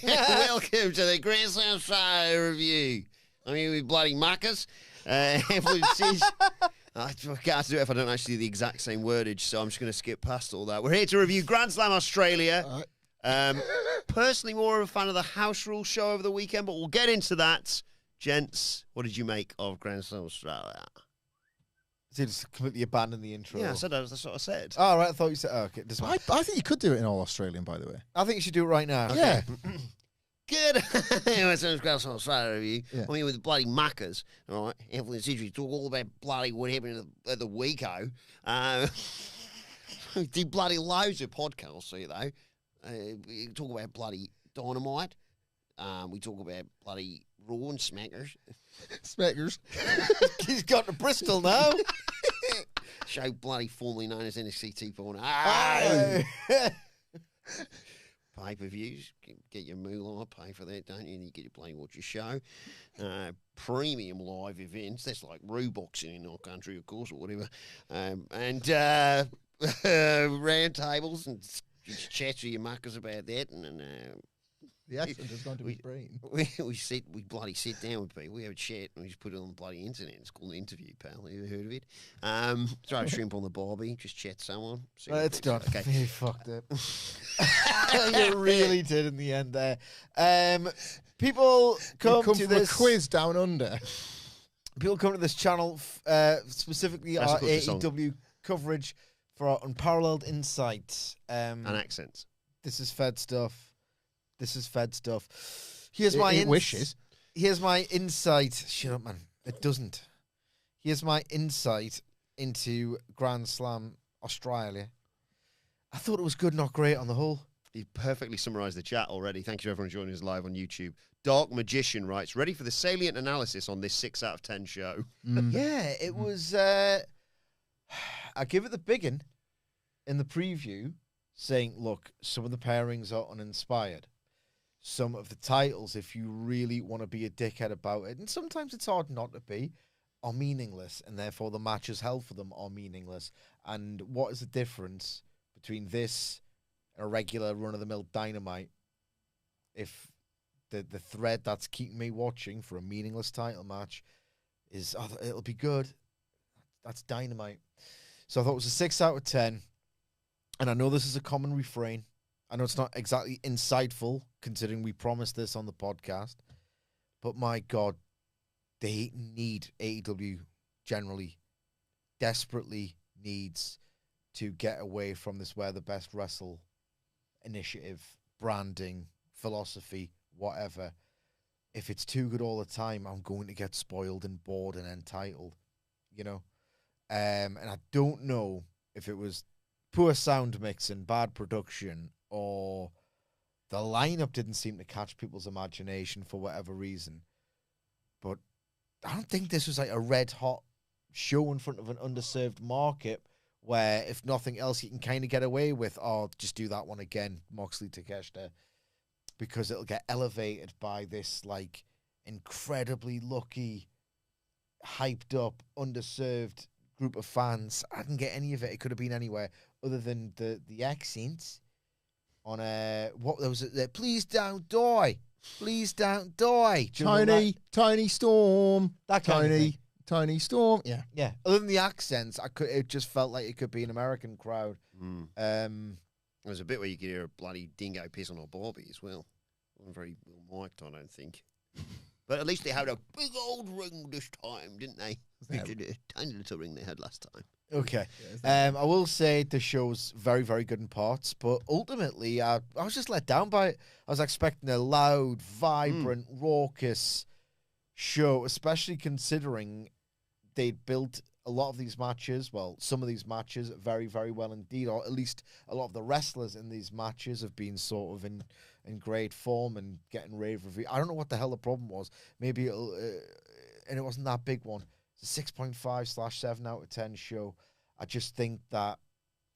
Welcome to the Grand Slam Show review. I'm here with bloody muckers. I can't do it if I don't actually do the exact same wordage, so I'm just going to skip past all that. We're here to review Grand Slam Australia. Personally, more of a fan of the House Rules show over the weekend, but we'll get into that. Gents, what did you make of Grand Slam Australia? So you just completely abandoned the intro? Yeah, I said that's what I said. Oh, right, I thought you said... Oh, okay. I think you could do it in all Australian, by the way. I think you should do it right now. Okay. Yeah. Good. Anyway, so it's Grand Slam Australia review. Yeah. I'm here with the bloody muckers. All right, Hamflett and Sidgwick talk all about bloody what happened at the Weeko. We did bloody loads of podcasts, you know. We talk about bloody Dynamite. We talk about bloody Raw and Smackers. Smackers. He's got to Bristol now. Show bloody formerly known as NXT 2.0. Pay-per-views. Get your moolah, pay for that, don't you? And you get your Bloody Watch Your Show. Premium live events. That's like Roo-boxing in our country, of course, or whatever. And round tables and just chat to your muckers about that. And The accent has gone to his brain. We bloody sit down with people. We have a chat and we just put it on the bloody internet. It's called an interview, pal. Have you ever heard of it? Throw a shrimp on the barbie. Just chat to someone. It's done. Okay. You fucked it. You really did in the end there. People come from to this a quiz down under. People come to this channel, specifically That's our a good song. AEW coverage for our unparalleled insight. And accents. This is Fed stuff. Here's my It wishes. Here's my insight. Shut up, man. It doesn't. Here's my insight into Grand Slam Australia. I thought it was good, not great on the whole. You perfectly summarised the chat already. Thank you everyone joining us live on YouTube. Dark Magician writes, ready for the salient analysis on this 6 out of 10 show. Yeah, it was... I give it the biggin in the preview, saying, look, some of the pairings are uninspired. Some of the titles, if you really want to be a dickhead about it, and sometimes it's hard not to be, are meaningless, and therefore the matches held for them are meaningless. And what is the difference between this and a regular run-of-the-mill Dynamite if the thread that's keeping me watching for a meaningless title match is, oh, it'll be good. That's Dynamite. So I thought it was a 6 out of 10. And I know this is a common refrain. I know it's not exactly insightful, considering we promised this on the podcast. But my God, they need, AEW generally, desperately needs to get away from this Where the Best Wrestle initiative, branding, philosophy, whatever. If it's too good all the time, I'm going to get spoiled and bored and entitled, you know? And I don't know if it was poor sound mixing, bad production, or the lineup didn't seem to catch people's imagination for whatever reason. But I don't think this was like a red hot show in front of an underserved market where, if nothing else, you can kind of get away with, oh, just do that one again, Moxley Takeshita, because it'll get elevated by this like incredibly lucky, hyped up, underserved group of fans. I didn't get any of it. It could have been anywhere other than the accents on what there was. Please don't die. Please don't die. Tiny storm. That kind of thing. Tiny storm. Yeah. Yeah. Other than the accents, it just felt like it could be an American crowd. There was a bit where you could hear a bloody dingo piss on a Barbie as well. Wasn't very well mic'd, I don't think. But at least they had a big old ring this time, didn't they? Yeah. A tiny little ring they had last time. Okay. I will say the show's very, very good in parts, but ultimately I was just let down by it. I was expecting a loud, vibrant, raucous show, especially considering they'd built a lot of these matches, well, some of these matches very, very well indeed, or at least a lot of the wrestlers in these matches have been sort of in great form and getting rave review. I don't know what the hell the problem was. Maybe it'll, and it wasn't that big one. It's a 6.5/7 out of 10 show. I just think that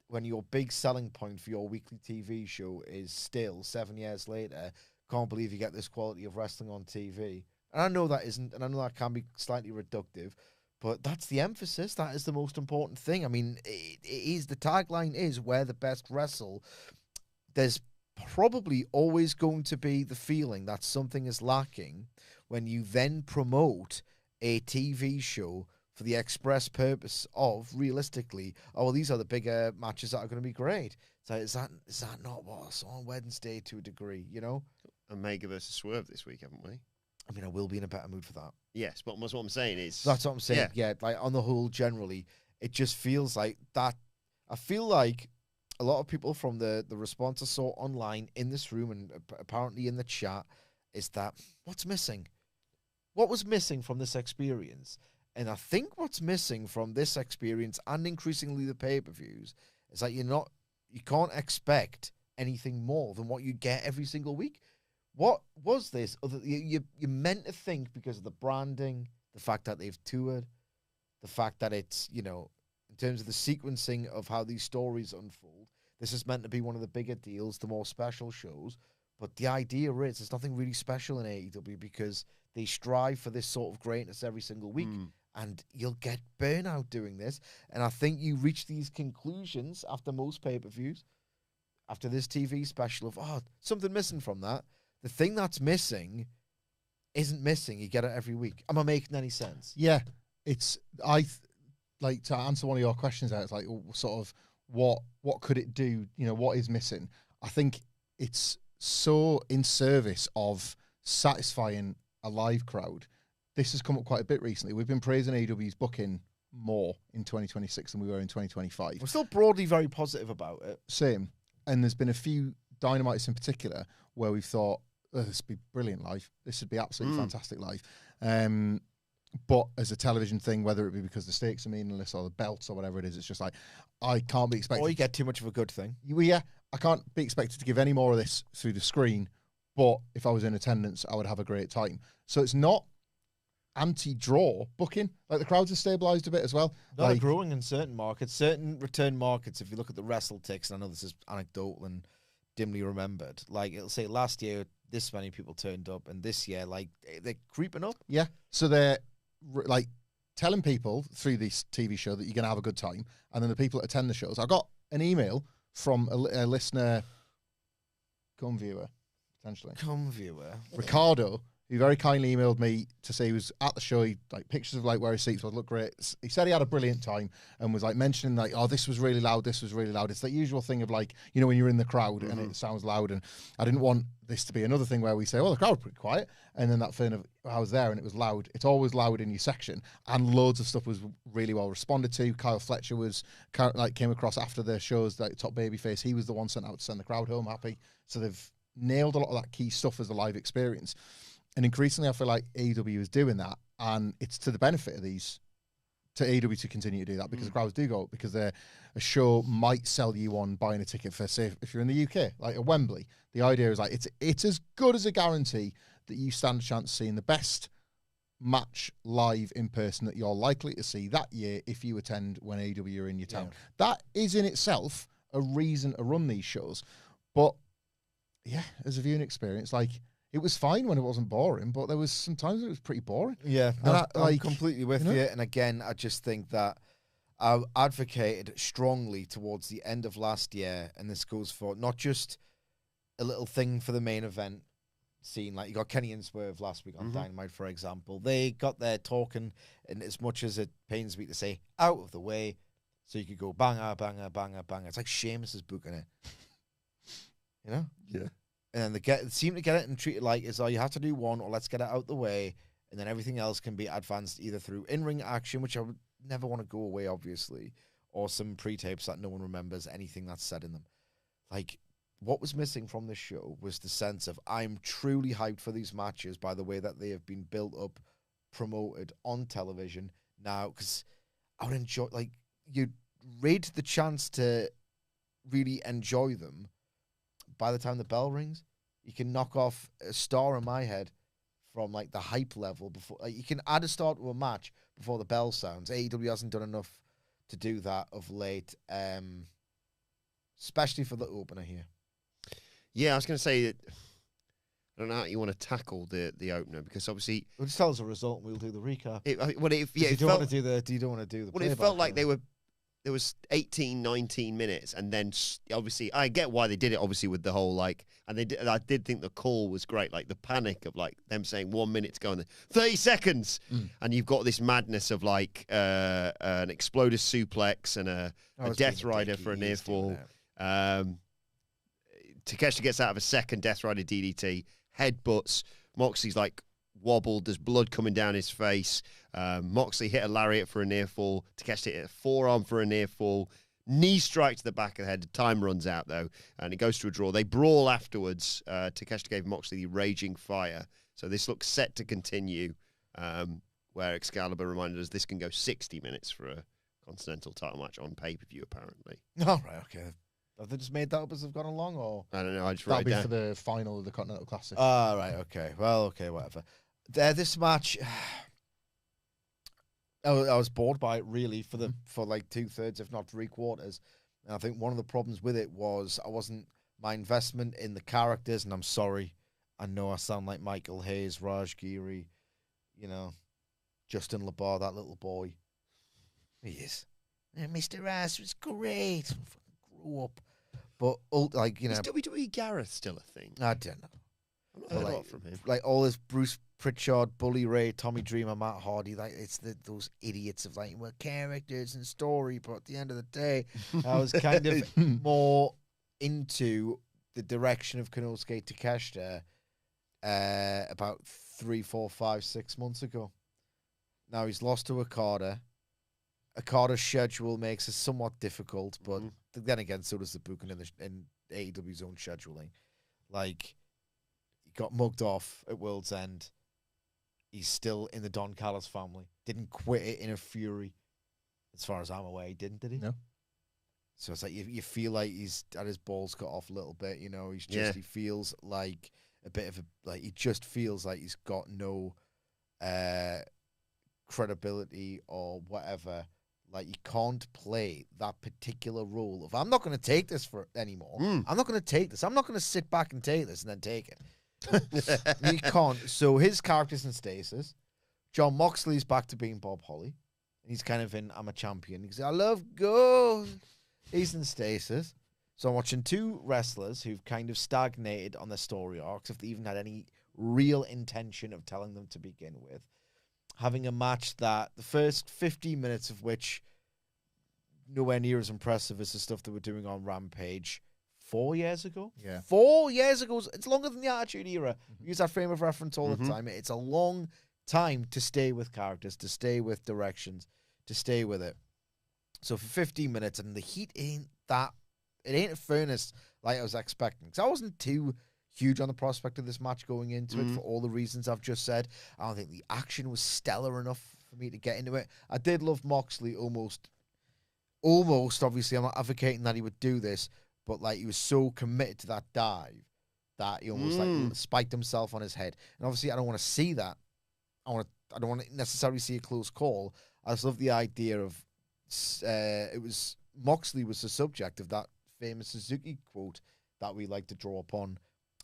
when your big selling point for your weekly TV show is still 7 years later, can't believe you get this quality of wrestling on TV. And I know that isn't, and I know that can be slightly reductive, but that's the emphasis. That is the most important thing. I mean, it is, the tagline is where the best wrestle. There's probably always going to be the feeling that something is lacking when you then promote a TV show for the express purpose of, realistically, oh, well, these are the bigger matches that are going to be great. So is that not what's on Wednesday to a degree, you know? Omega versus Swerve this week, haven't we? I mean, I will be in a better mood for that. Yes, but what I'm saying is... That's what I'm saying. Yeah, like on the whole, generally, it just feels like that. I feel like a lot of people from the response I saw online in this room and apparently in the chat is that what's missing? What was missing from this experience? And I think what's missing from this experience and increasingly the pay-per-views is that you can't expect anything more than what you get every single week. What was this? You meant to think because of the branding, the fact that they've toured, the fact that it's, in terms of the sequencing of how these stories unfold, this is meant to be one of the bigger deals, the more special shows. But the idea is there's nothing really special in AEW because they strive for this sort of greatness every single week. And you'll get burnout doing this. And I think you reach these conclusions after most pay-per-views, after this TV special of, something missing from that. The thing that's missing isn't missing. You get it every week. Am I making any sense? Yeah. Like to answer one of your questions there, it's like sort of what could it do? What is missing? I think it's so in service of satisfying a live crowd. This has come up quite a bit recently. We've been praising AEW's booking more in 2026 than we were in 2025. We're still broadly very positive about it. Same. And there's been a few Dynamites in particular where we've thought, this would be brilliant live. This would be absolutely fantastic live. But as a television thing, whether it be because the stakes are meaningless or the belts or whatever it is, it's just like, I can't be expected. Or you get too much of a good thing. Yeah, I can't be expected to give any more of this through the screen. But if I was in attendance, I would have a great time. So it's not anti-draw booking. Like the crowds are stabilised a bit as well. They're growing in certain markets, certain return markets. If you look at the WrestleTix, and I know this is anecdotal and dimly remembered, like it'll say last year this many people turned up, and this year like they're creeping up. Yeah, so they're like telling people through this TV show that you're going to have a good time, and then the people that attend the shows. I got an email from a listener, viewer, Ricardo, who very kindly emailed me to say he was at the show. He pictures of where his seats would look great. He said he had a brilliant time and was mentioning this was really loud, this was really loud. It's that usual thing of when you're in the crowd and it sounds loud. And I didn't want this to be another thing where we say, well, the crowd was pretty quiet, and then that thing of I was there and it was loud. It's always loud in your section, and loads of stuff was really well responded to. Kyle Fletcher came across after the shows top babyface. He was the one sent out to send the crowd home happy. So they've nailed a lot of that key stuff as a live experience. And increasingly, I feel like AEW is doing that, and it's to the benefit of to AEW to continue to do that, because the crowds do go up, because a show might sell you on buying a ticket for, say, if you're in the UK, like a Wembley. The idea is it's as good as a guarantee that you stand a chance of seeing the best match live in person that you're likely to see that year if you attend when AEW are in your town. That is in itself a reason to run these shows. But yeah, as a viewing experience, it was fine when it wasn't boring, but there was some times it was pretty boring. Yeah, no, I'm completely with you. And again, I just think that I advocated strongly towards the end of last year, and this goes for not just a little thing for the main event scene. Like you got Kenny and Swerve last week on Dynamite, for example. They got their talking, and as much as it pains me to say, out of the way, so you could go banger, banger, banger, banger. It's like Sheamus is booking it. Yeah. And they seem to get it and treat it like you have to do one, or let's get it out the way, and then everything else can be advanced either through in-ring action, which I would never want to go away, obviously, or some pre-tapes that no one remembers anything that's said in them. What was missing from this show was the sense of I'm truly hyped for these matches by the way that they have been built up, promoted on television now, because I would enjoy, you'd rid the chance to really enjoy them. By the time the bell rings, you can knock off a star in my head from the hype level before. You can add a star to a match before the bell sounds. AEW hasn't done enough to do that of late, especially for the opener here. Yeah, I was going to say that I don't know how you want to tackle the opener, because obviously Just tell us a result and we'll do the recap. you don't want to do the play it felt like they were there was 18, 19 minutes, and then obviously I get why they did it. Obviously with the whole like, and I did think the call was great, like the panic of like them saying 1 minute to go and 30 seconds, and you've got this madness of like an exploded suplex and a Death Rider for a near fall. Takeshita gets out of a second Death Rider DDT, headbutts. Moxley's like wobbled. There's blood coming down his face. Moxley hit a lariat for a near fall. Takeshita hit a forearm for a near fall. Knee strike to the back of the head. The time runs out though, and it goes to a draw. They brawl afterwards. Takeshita gave Moxley the raging fire. So this looks set to continue. Where Excalibur reminded us this can go 60 minutes for a Continental title match on pay-per-view. Apparently. All right. Okay. Have they just made that up as they've gone along, or I don't know. I just That'll wrote be it down. for the final of the Continental Classic. Ah, right, okay. Well, okay, whatever. This match, I was bored by it really for like 2/3, if not 3/4. And I think one of the problems with it was my investment in the characters, and I'm sorry, I know I sound like Michael Hayes, Raj Giri, Justin LeBar, that little boy. He is. Mr. Ass was great. I fucking grew up. But, like, Is WWE Gareth still a thing? I don't know. I'm not heard a lot from him. Like all this Bruce Pritchard, Bully Ray, Tommy Dreamer, Matt Hardy, like it's those idiots of like, well, characters and story, but at the end of the day, I was kind of more into the direction of Konosuke Takeshita about 3, 4, 5, 6 months ago. Now he's lost to Okada. Okada's schedule makes it somewhat difficult, but then again, so does the booking in AEW's own scheduling. Like, he got mugged off at World's End. He's still in the Don Callis family. Didn't quit it in a fury. As far as I'm aware, he didn't, did he? No. So it's like you feel like he's had his balls cut off a little bit. He feels like a bit of he just feels like he's got no credibility or whatever. Like, you can't play that particular role of, I'm not going to take this for anymore. I'm not going to take this. I'm not going to sit back and take this and then take it. You can't. So his character's in stasis. John Moxley's back to being Bob Holly. He's kind of in, I'm a champion. He's I love gold. He's in stasis. So I'm watching two wrestlers who've kind of stagnated on their story arcs, if they even had any real intention of telling them to begin with. Having a match that the first 15 minutes of which nowhere near as impressive as the stuff that we're doing on Rampage 4 years ago. Yeah. 4 years ago. It's longer than the Attitude Era. We use that frame of reference all the time. It's a long time to stay with characters, to stay with directions, to stay with it. So for 15 minutes, and the heat ain't a furnace like I was expecting. Because I wasn't too huge on the prospect of this match going into it for all the reasons I've just said. I don't think the action was stellar enough for me to get into it. I did love Moxley almost, obviously, I'm not advocating that he would do this, but like he was so committed to that dive that he almost like spiked himself on his head. And obviously I don't want to see that. I don't want to necessarily see a close call. I just love the idea of Moxley was the subject of that famous Suzuki quote that we like to draw upon.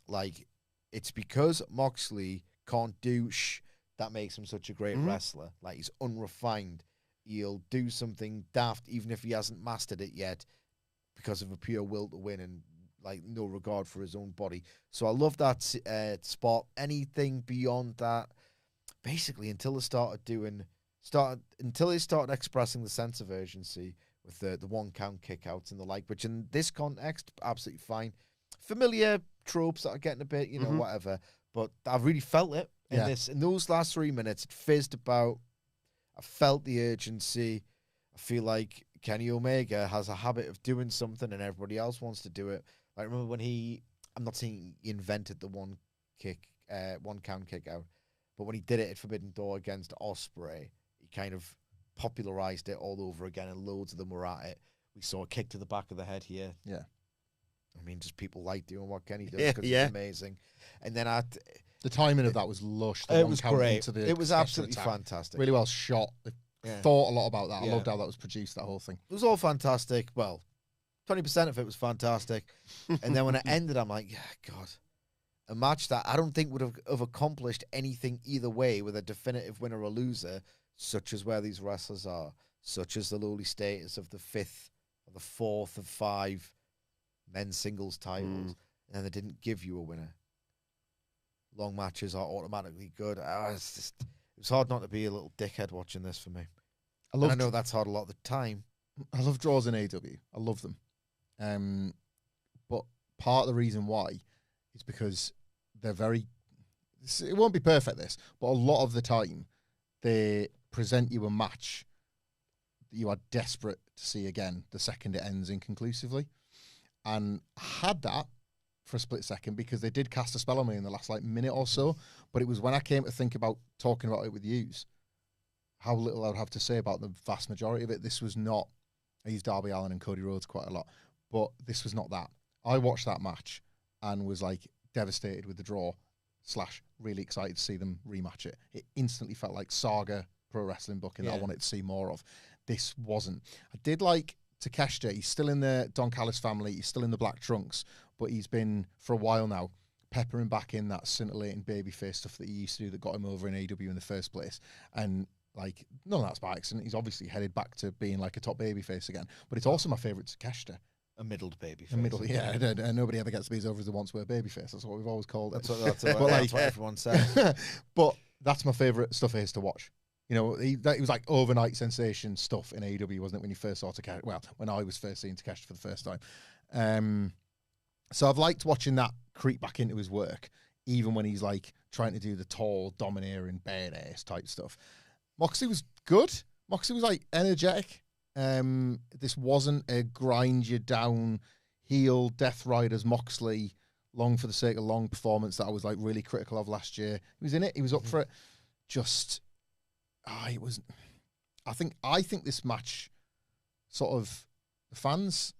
Like, it's because Moxley can't do that makes him such a great wrestler. Like, he's unrefined. He'll do something daft even if he hasn't mastered it yet because of a pure will to win and, like, no regard for his own body. So I love that spot. Anything beyond that, basically, until they started expressing the sense of urgency with the 1 count kickouts and the like, which in this context, absolutely fine. Familiar tropes that are getting a bit, whatever. But I really felt it in those last 3 minutes. It fizzed about. I felt the urgency. I feel like Kenny Omega has a habit of doing something and everybody else wants to do it. I remember when I'm not saying he invented the 1 count kick out, but when he did it at Forbidden Door against Ospreay, he kind of popularized it all over again, and loads of them were at it. We saw a kick to the back of the head here. Yeah. I mean, just people like doing what Kenny does because it's amazing. And then the timing of that was lush. It was great. It was absolutely fantastic. Really well shot. Thought a lot about that. I loved how that was produced, that whole thing. It was all fantastic. Well, 20% of it was fantastic. And then when it ended, I'm like, God, a match that I don't think would have accomplished anything either way with a definitive winner or loser, such as where these wrestlers are. such as the lowly status of the 5th or the 4th of 5 men's singles titles, and they didn't give you a winner. Long matches are automatically good. It was hard not to be a little dickhead watching this for me. I know that's hard a lot of the time. I love draws in AEW. I love them. But part of the reason why is because they're very... It won't be perfect, this, but a lot of the time they present you a match that you are desperate to see again the second it ends inconclusively. And I had that for a split second because they did cast a spell on me in the last minute or so, but it was when I came to think about talking about it with yous, how little I would have to say about the vast majority of it. This was not... I use Darby Allin and Cody Rhodes quite a lot, but this was not that. I watched that match and was devastated with the draw / really excited to see them rematch it. It instantly felt like Saga pro wrestling booking that I wanted to see more of. This wasn't. I did like Takeshita. He's still in the Don Callis family. He's still in the black trunks, but he's been for a while now peppering back in that scintillating babyface stuff that he used to do that got him over in AEW in the first place. And none of that's by accident. He's obviously headed back to being a top babyface again. But it's also my favourite Takeshita. A middled babyface. A middle, yeah. And nobody ever gets to be as over as the once were babyface. That's what we've always called it. That's what everyone says. But that's my favourite stuff it is to watch. He was overnight sensation stuff in AEW, wasn't it, when you first saw Takeshita? Well, when I was first seeing Takeshita for the first time. So I've liked watching that creep back into his work, even when he's trying to do the tall, domineering, badass type stuff. Moxley was good. Moxley was energetic. This wasn't a grind you down heel Death Riders Moxley long for the sake of long performance that I was really critical of last year. He was in it. He was up for it. Just, it was. I think this match, sort of, the fans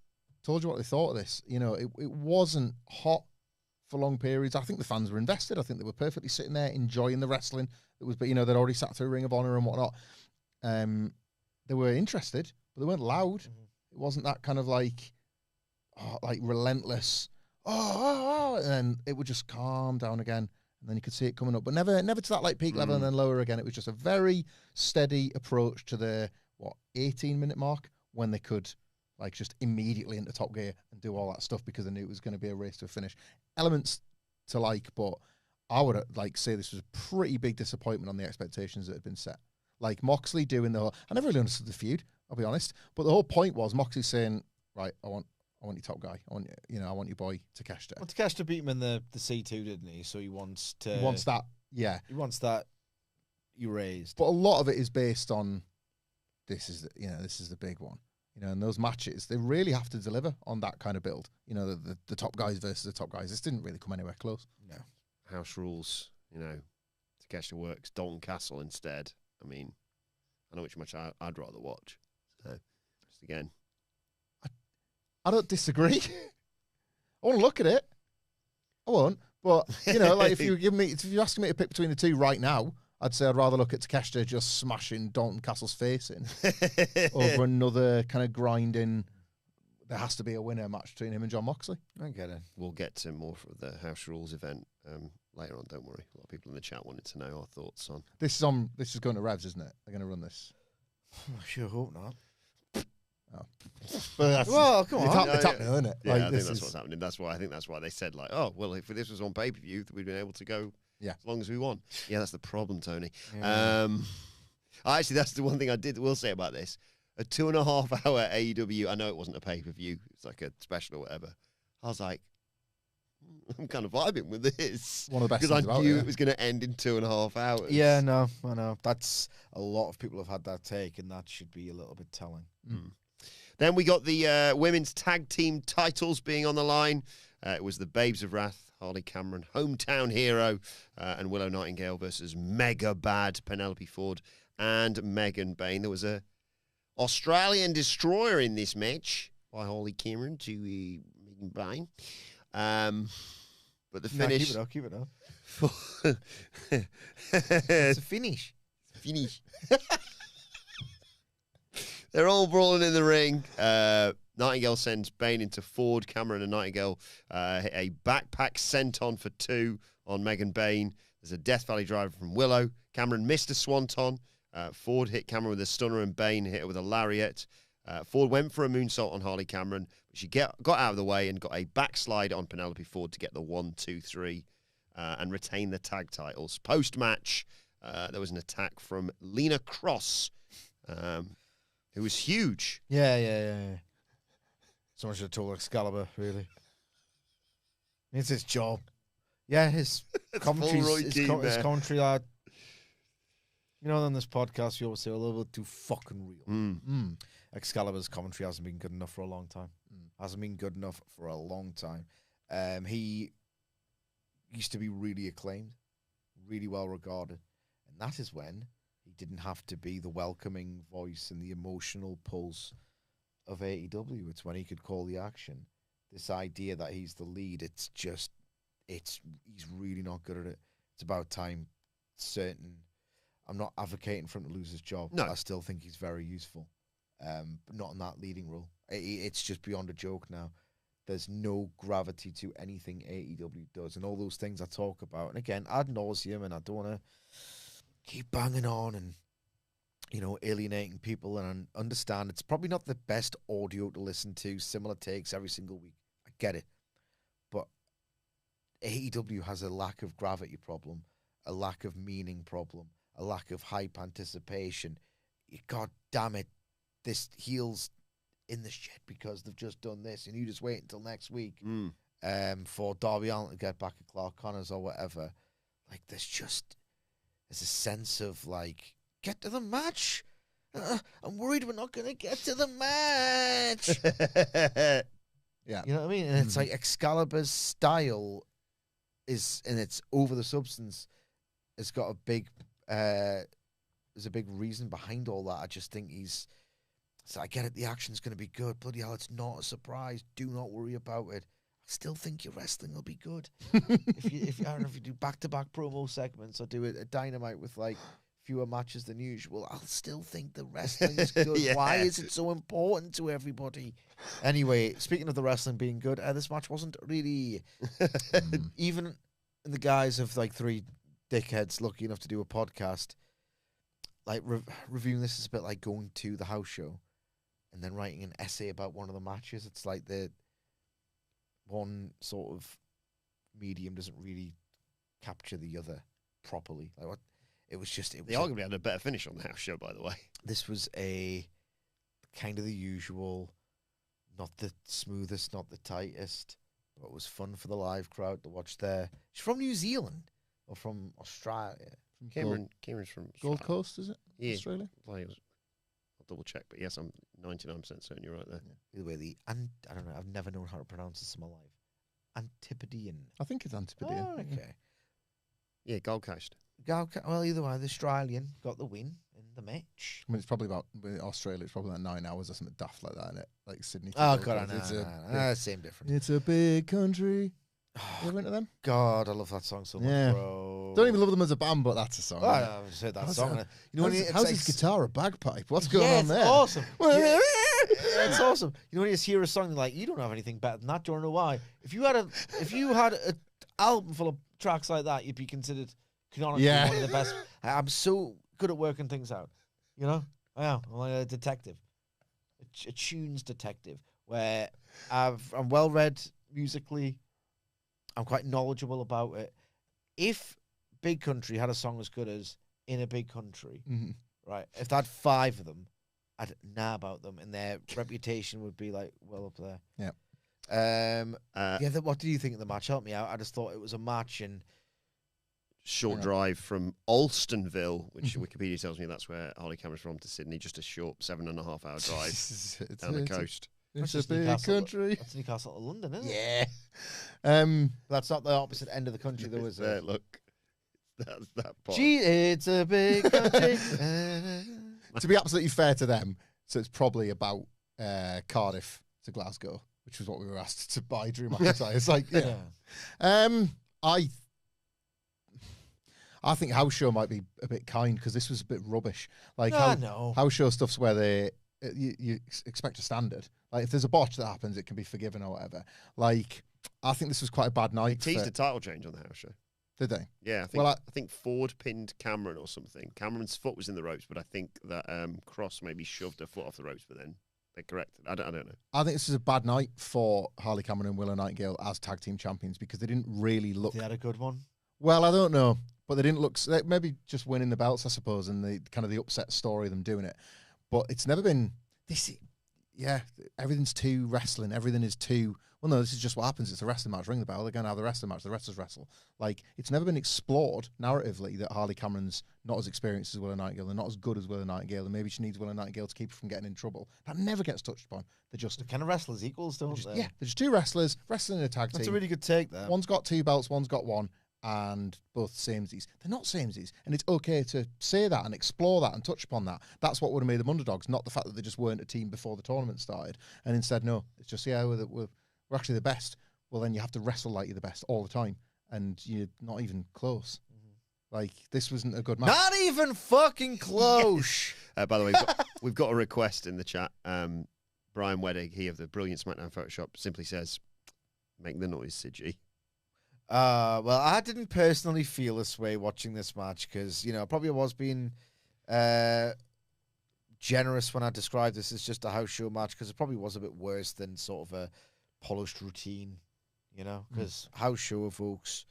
told you what they thought of this. It wasn't hot for long periods. I think the fans were invested. I think they were perfectly sitting there enjoying the wrestling. But they'd already sat through Ring of Honor and whatnot. They were interested, but they weren't loud. It wasn't that kind of relentless. And then it would just calm down again, and then you could see it coming up, but never to that peak level and then lower again. It was just a very steady approach to the 18-minute mark when they could just immediately into top gear and do all that stuff because they knew it was going to be a race to a finish. Elements to but I would say this was a pretty big disappointment on the expectations that had been set. Moxley doing the whole... I never really understood the feud, I'll be honest. But the whole point was Moxley saying, right, I want your top guy. I want your boy Takeshita. Well, Takeshita beat him in the C2, didn't he? So he wants to... He wants that, yeah. He wants that erased. But a lot of it is based on this is the big one. And those matches, they really have to deliver on that kind of build. The top guys versus the top guys. This didn't really come anywhere close. No. House rules, Takeshita works Dalton Castle instead. I know which match I'd rather watch. So, just again. I don't disagree. I want to look at it. I won't. But, if you're asking me to pick between the two right now, I'd say I'd rather look at Takeshita just smashing Dalton Castle's face in over another kind of grinding, there has to be a winner match between him and John Moxley. I get it. We'll get to more of the House Rules event later on, don't worry. A lot of people in the chat wanted to know our thoughts on. This is going to Revs, isn't it? They're going to run this. I sure hope not. Oh. But come on. It's happening, isn't it? Yeah, I think that's what's happening. I think that's why they said if this was on pay-per-view, we'd been able to go as long as we want. Yeah, that's the problem, Tony. Yeah. Actually, that's the one thing I will say about this. A 2.5 hour AEW, I know it wasn't a pay-per-view, it's a special or whatever. I was like, I'm kind of vibing with this. One of the best because I knew it was going to end in 2.5 hours. Yeah, no, I know. That's a lot of people have had that take, and that should be a little bit telling. Then we got the women's tag team titles being on the line. It was the Babes of Wrath, Harley Cameron, Hometown Hero, and Willow Nightingale versus Mega Bad Penelope Ford and Megan Bayne. There was a Australian Destroyer in this match by Harley Cameron to Megan Bayne. But the finish... No, keep it up. It's a finish. They're all brawling in the ring. Nightingale sends Bayne into Ford. Cameron and Nightingale a backpack senton for 2 on Megan Bayne. There's a Death Valley driver from Willow. Cameron missed a swanton. Ford hit Cameron with a stunner and Bane hit her with a lariat. Ford went for a moonsault on Harley Cameron, but she got out of the way and got a backslide on Penelope Ford to get the 1-2-3 and retain the tag titles. Post-match, there was an attack from Lena Cross, who was huge. Yeah. Someone should have told Excalibur, really. It's his job. Yeah, his commentary, his commentary, lad. You know, on this podcast, you always say a little bit too fucking real. Excalibur's commentary hasn't been good enough for a long time. Hasn't been good enough for a long time. He used to be really acclaimed, really well regarded. And that is when he didn't have to be the welcoming voice and the emotional pulse of AEW. It's when he could call the action. This idea that he's the lead, he's really not good at it. It's about time. I'm not advocating for him to lose his job. No. I still think he's very useful, but not in that leading role. It's just beyond a joke now. There's no gravity to anything AEW does, and all those things I talk about. And again, ad nauseum, and I don't want to keep banging on and alienating people. And I understand it's probably not the best audio to listen to. Similar takes every single week. I get it, but AEW has a lack of gravity problem, a lack of meaning problem, a lack of hype anticipation. God damn it, this heel's in the shit because they've just done this, and you just wait until next week for Darby Allin to get back at Clark Connors or whatever. Like, there's a sense of, like, get to the match. I'm worried we're not going to get to the match. Yeah. You know what I mean? And it's like Excalibur's style is, and it's over the substance, it's got a big, there's a big reason behind all that. I just think so I get it, the action's going to be good. Bloody hell, it's not a surprise. Do not worry about it. I still think your wrestling will be good. if you do back-to-back promo segments or do a Dynamite with, like, fewer matches than usual, I'll still think the wrestling is good. Yeah. Why is it so important to everybody? Anyway, speaking of the wrestling being good, this match wasn't really. Even in the guise of, like, three dickheads lucky enough to do a podcast, like, reviewing this is a bit like going to the house show and then writing an essay about one of the matches. It's like the one sort of medium doesn't really capture the other properly. Like, what? It was they arguably had a better finish on the house show, by the way. This was a kind of the usual, not the smoothest, not the tightest, but it was fun for the live crowd to watch there. She's from New Zealand or from Australia. Cameron's from Gold Coast, is it? Yeah. Australia? Well, I'll double check, but yes, I'm 99% certain you're right there. By the way, I don't know, I've never known how to pronounce this in my life. Antipodean. I think it's Antipodean. Oh, okay. Yeah, Gold Coast. Well, either way, the Australian got the win in the match. I mean, it's probably with Australia, it's probably like 9 hours or something daft like that, isn't it? Like Sydney. Oh, God, no, same difference. It's a big country. You ever into them? God, I love that song so much, bro. Don't even love them as a band, but that's a song. Oh, I've just heard that song. How's his guitar a bagpipe? What's going on there? It's awesome. It's awesome. You know, when you just hear a song, you're like, you don't have anything better than that. Do you know why? If you had an album full of tracks like that, you'd be considered canonically one of the best. I'm so good at working things out. You know, I am. I'm like a detective, a tunes detective, where I'm well read musically. I'm quite knowledgeable about it. If Big Country had a song as good as In a Big Country, right? If they had 5 of them, I'd know about them, and their reputation would be like well up there. Yeah. What do you think of the match? Help me out. I just thought it was a match and short drive from Alstonville, which Wikipedia tells me that's where Harley Cameron's from, to Sydney. Just a short 7.5 hour drive down the coast. It's a big country. That's Newcastle to London, isn't it? Yeah. That's not the opposite end of the country, though, is it? Look, that's that part. Gee, it's a big country. To be absolutely fair to them, so it's probably about Cardiff to Glasgow, which was what we were asked to buy Drew McIntyre. It's like, I think house show might be a bit kind because this was a bit rubbish. Like house show stuff's where you expect a standard. Like if there's a botch that happens, it can be forgiven or whatever. Like I think this was quite a bad night. They teased a title change on the house show. Did they? Yeah, I think Ford pinned Cameron or something. Cameron's foot was in the ropes, but I think that Cross maybe shoved her foot off the ropes, but then they corrected. I don't know. I think this is a bad night for Harley Cameron and Willow Nightingale as tag team champions because they didn't really look. They had a good one. Well, I don't know, but they didn't look. Maybe just winning the belts, I suppose, and the kind of the upset story of them doing it. But it's never been this. Yeah, everything's too wrestling. Everything is too. Well, no, this is just what happens. It's a wrestling match. Ring the bell. They're going to have the wrestling match. The wrestlers wrestle. Like, it's never been explored narratively that Harley Cameron's not as experienced as Willow Nightingale and not as good as Willow Nightingale, and maybe she needs Willow Nightingale to keep her from getting in trouble. That never gets touched upon. They're kind of wrestlers equals, don't they? Yeah, they're just two wrestlers wrestling in a tag team. That's a really good take there. One's got 2 belts, one's got 1, and both samesies. They're not samesies, and it's okay to say that and explore that and touch upon that. That's what would have made them underdogs, not the fact that they just weren't a team before the tournament started. And instead, no, it's just, yeah, we're actually the best. Well, then you have to wrestle like you're the best all the time, and you're not even close. Like, this wasn't a good match. Not even fucking close. By the way, we've got a request in the chat. Brian Weddig, he of the Brilliant SmackDown Photoshop, simply says, "Make the noise, Sidgy." Well, I didn't personally feel this way watching this match because, probably I was being generous when I described this as just a house show match because it probably was a bit worse than sort of a polished routine, because house show evokes,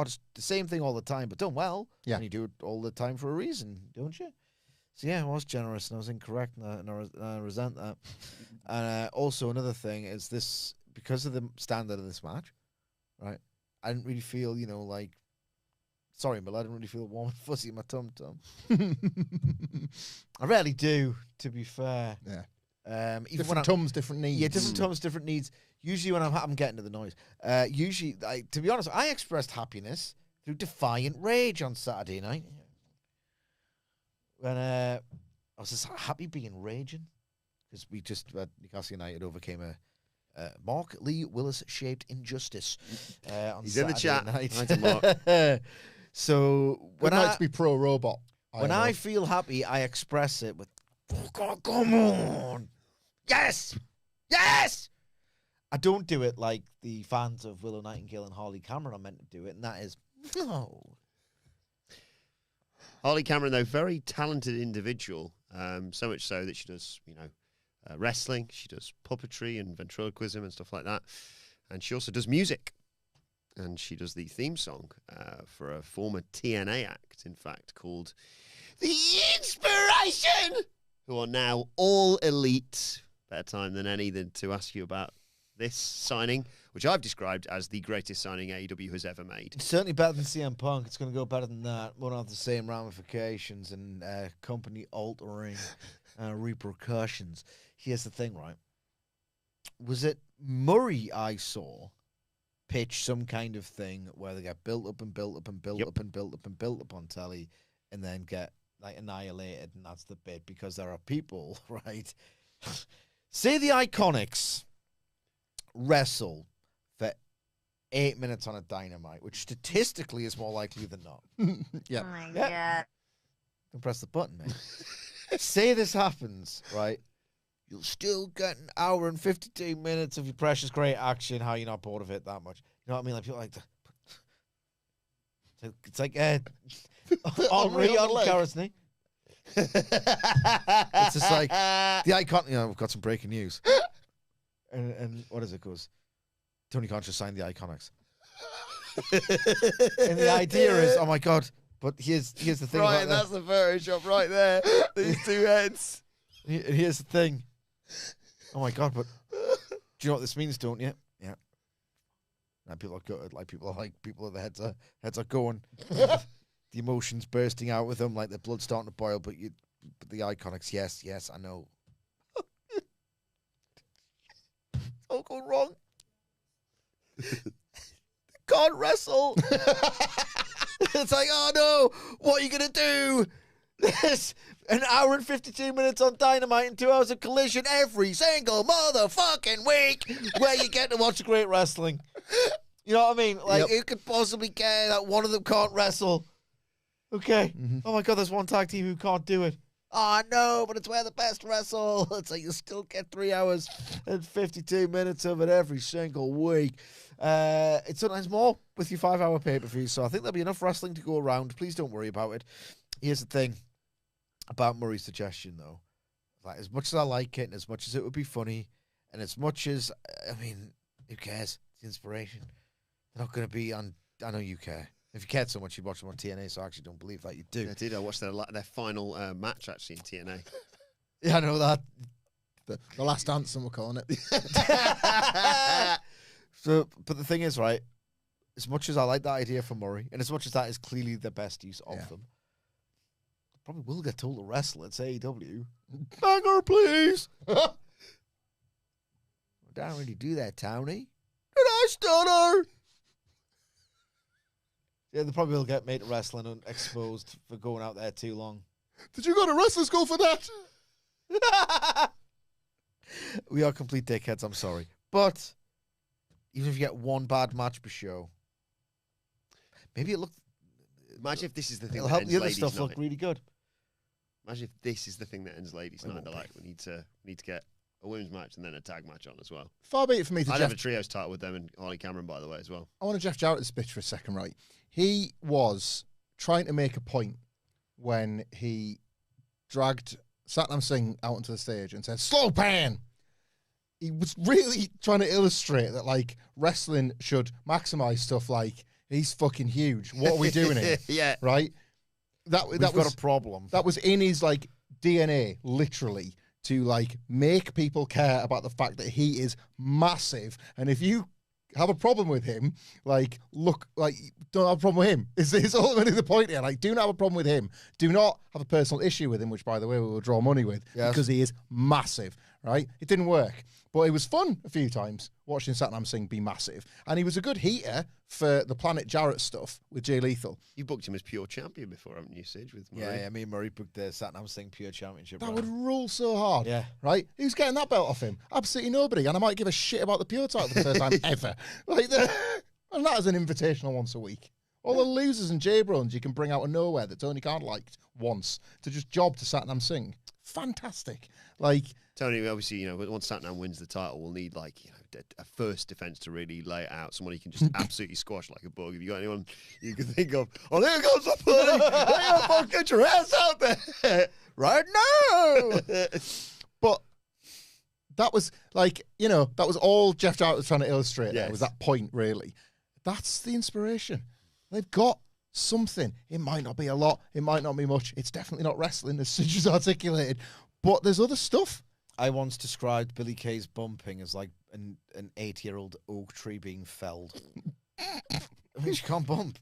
just the same thing all the time, but done well. Yeah. And you do it all the time for a reason, don't you? So, yeah, I was generous and I was incorrect and I resent that. And also another thing is this, because of the standard of this match, right? I didn't really feel, sorry, but I didn't really feel warm and fuzzy in my tum-tum. I rarely do, to be fair. Yeah. Even different tums, different needs. Yeah, different tums, different needs. Usually when I'm getting to the noise. Usually, to be honest, I expressed happiness through defiant rage on Saturday night. When I was just happy being raging. Because we just, Newcastle United overcame a Mark Lee Willis-shaped injustice on He's Saturday in the chat. night. Hi to Mark. So Good night to be pro-robot. When I feel happy, I express it with, oh God, come on. Yes! Yes! I don't do it like the fans of Willow Nightingale and Harley Cameron are meant to do it, and that is, no. Harley Cameron, though, very talented individual, so much so that she does, wrestling, she does puppetry and ventriloquism and stuff like that, and she also does music, and she does the theme song for a former TNA act, in fact, called The Inspiration, who are now all elite. Better time than any than to ask you about this signing, which I've described as the greatest signing AEW has ever made. It's certainly better than CM Punk. It's going to go better than that. Won't have the same ramifications and company-altering repercussions. Here's the thing, right? Was it Murray I saw pitch some kind of thing where they get built up and built up and built up and built up and built up on telly and then get annihilated, and that's the bit, because there are people, right? Say the Iconics wrestle for 8 minutes on a Dynamite, which statistically is more likely than not. Yeah. Oh my God. Can press the button, mate. Say this happens, right? You'll still get an hour and 52 minutes of your precious great action. How you're not bored of it that much? You know what I mean? Like, people like it's like Henri on Carrasney. It's just like the icon. We've got some breaking news. And what is it? Goes, Tony Khan just signed the Iconics. And the idea is, oh my God! But here's the thing. Right, about that's the Photoshop right there. These two heads. Here's the thing. Oh my God! But do you know what this means? Don't you? Yeah. Now people are gutted. Like people are the heads are going. The emotions bursting out with them, like the blood starting to boil. But the Iconics, yes, I know. All go wrong. Can't wrestle. It's like, oh no, what are you gonna do? There's an hour and 52 minutes on Dynamite and 2 hours of Collision every single motherfucking week where you get to watch great wrestling. You know what I mean? Like, It could possibly care that one of them can't wrestle. Okay. Mm-hmm. Oh my God, there's one tag team who can't do it. Oh, no, but it's where the best wrestle. It's like you still get 3 hours and 52 minutes of it every single week. It's sometimes more with your 5-hour pay-per-view, so I think there'll be enough wrestling to go around. Please don't worry about it. Here's the thing about Murray's suggestion, though. Like, as much as I like it and as much as it would be funny and as much as, I mean, who cares? It's the inspiration. They're not going to be on, I know you care. If you cared so much, you'd watch them on TNA, so I actually don't believe that you do. Yeah, I did. I watched their final match, actually, in TNA. Yeah, I know that. The last dance, we're calling it. So, but the thing is, right, as much as I like that idea for Murray, and as much as that is clearly the best use of them, probably will get told to wrestle at AEW. Banger, please! I don't really do that, Tony. Did I stutter? Yeah, they probably will get made to wrestling and exposed for going out there too long. Did you go to wrestling school for that? We are complete dickheads, I'm sorry. But even if you get one bad match per show, maybe it looks... Imagine if this is the thing It'll that help ends the other ladies' stuff night. look really good. Imagine if this is the thing that ends ladies' night. won't They're be. like, we need to get a women's match and then a tag match on as well. Far be it for me to I'd Jeff. have a trios title with them and Harley Cameron, by the way, as well. I want to Jeff Jarrett's bitch for a second, right? He was trying to make a point when he dragged Satnam Singh out onto the stage and said, "Slow pan." He was really trying to illustrate that, like, wrestling should maximize stuff like, he's fucking huge. What are we doing here? Yeah. Right? That We've was got a problem. that was in his, like, DNA, literally, to, like, make people care about the fact that he is massive. And if you have a problem with him, like, look, like, don't have a problem with him. It's ultimately the point here. Like, do not have a problem with him. Do not have a personal issue with him, which, by the way, we will draw money with, because he is massive, right? It didn't work. But it was fun a few times watching Satnam Singh be massive. And he was a good heater for the Planet Jarrett stuff with Jay Lethal. You booked him as pure champion before, haven't you, Sidge? With Murray? Yeah, me and Murray booked the Satnam Singh Pure Championship. That would rule so hard. Yeah. Right? Who's getting that belt off him? Absolutely nobody. And I might give a shit about the Pure title for the first time ever. Like, and that is an invitational once a week. All the losers and J-Brones you can bring out of nowhere that Tony Khan liked once to just job to Satnam Singh. Fantastic. Like, Tony, obviously, you know, once Satnam wins the title, we'll need, like, you know, a first defense to really lay it out. Someone he can just absolutely squash like a bug. Have you got anyone you can think of? Oh, there goes the pudding. Hey, get your ass out there right now. but that was, like, you know, that was all Jeff Jarrett was trying to illustrate. Yes. There was that point, really. That's the inspiration. They've got something. It might not be a lot. It might not be much. It's definitely not wrestling, as Sidge has articulated. But there's other stuff. I once described Billy Kay's bumping as like an 8-year-old oak tree being felled. I mean, she can't bump.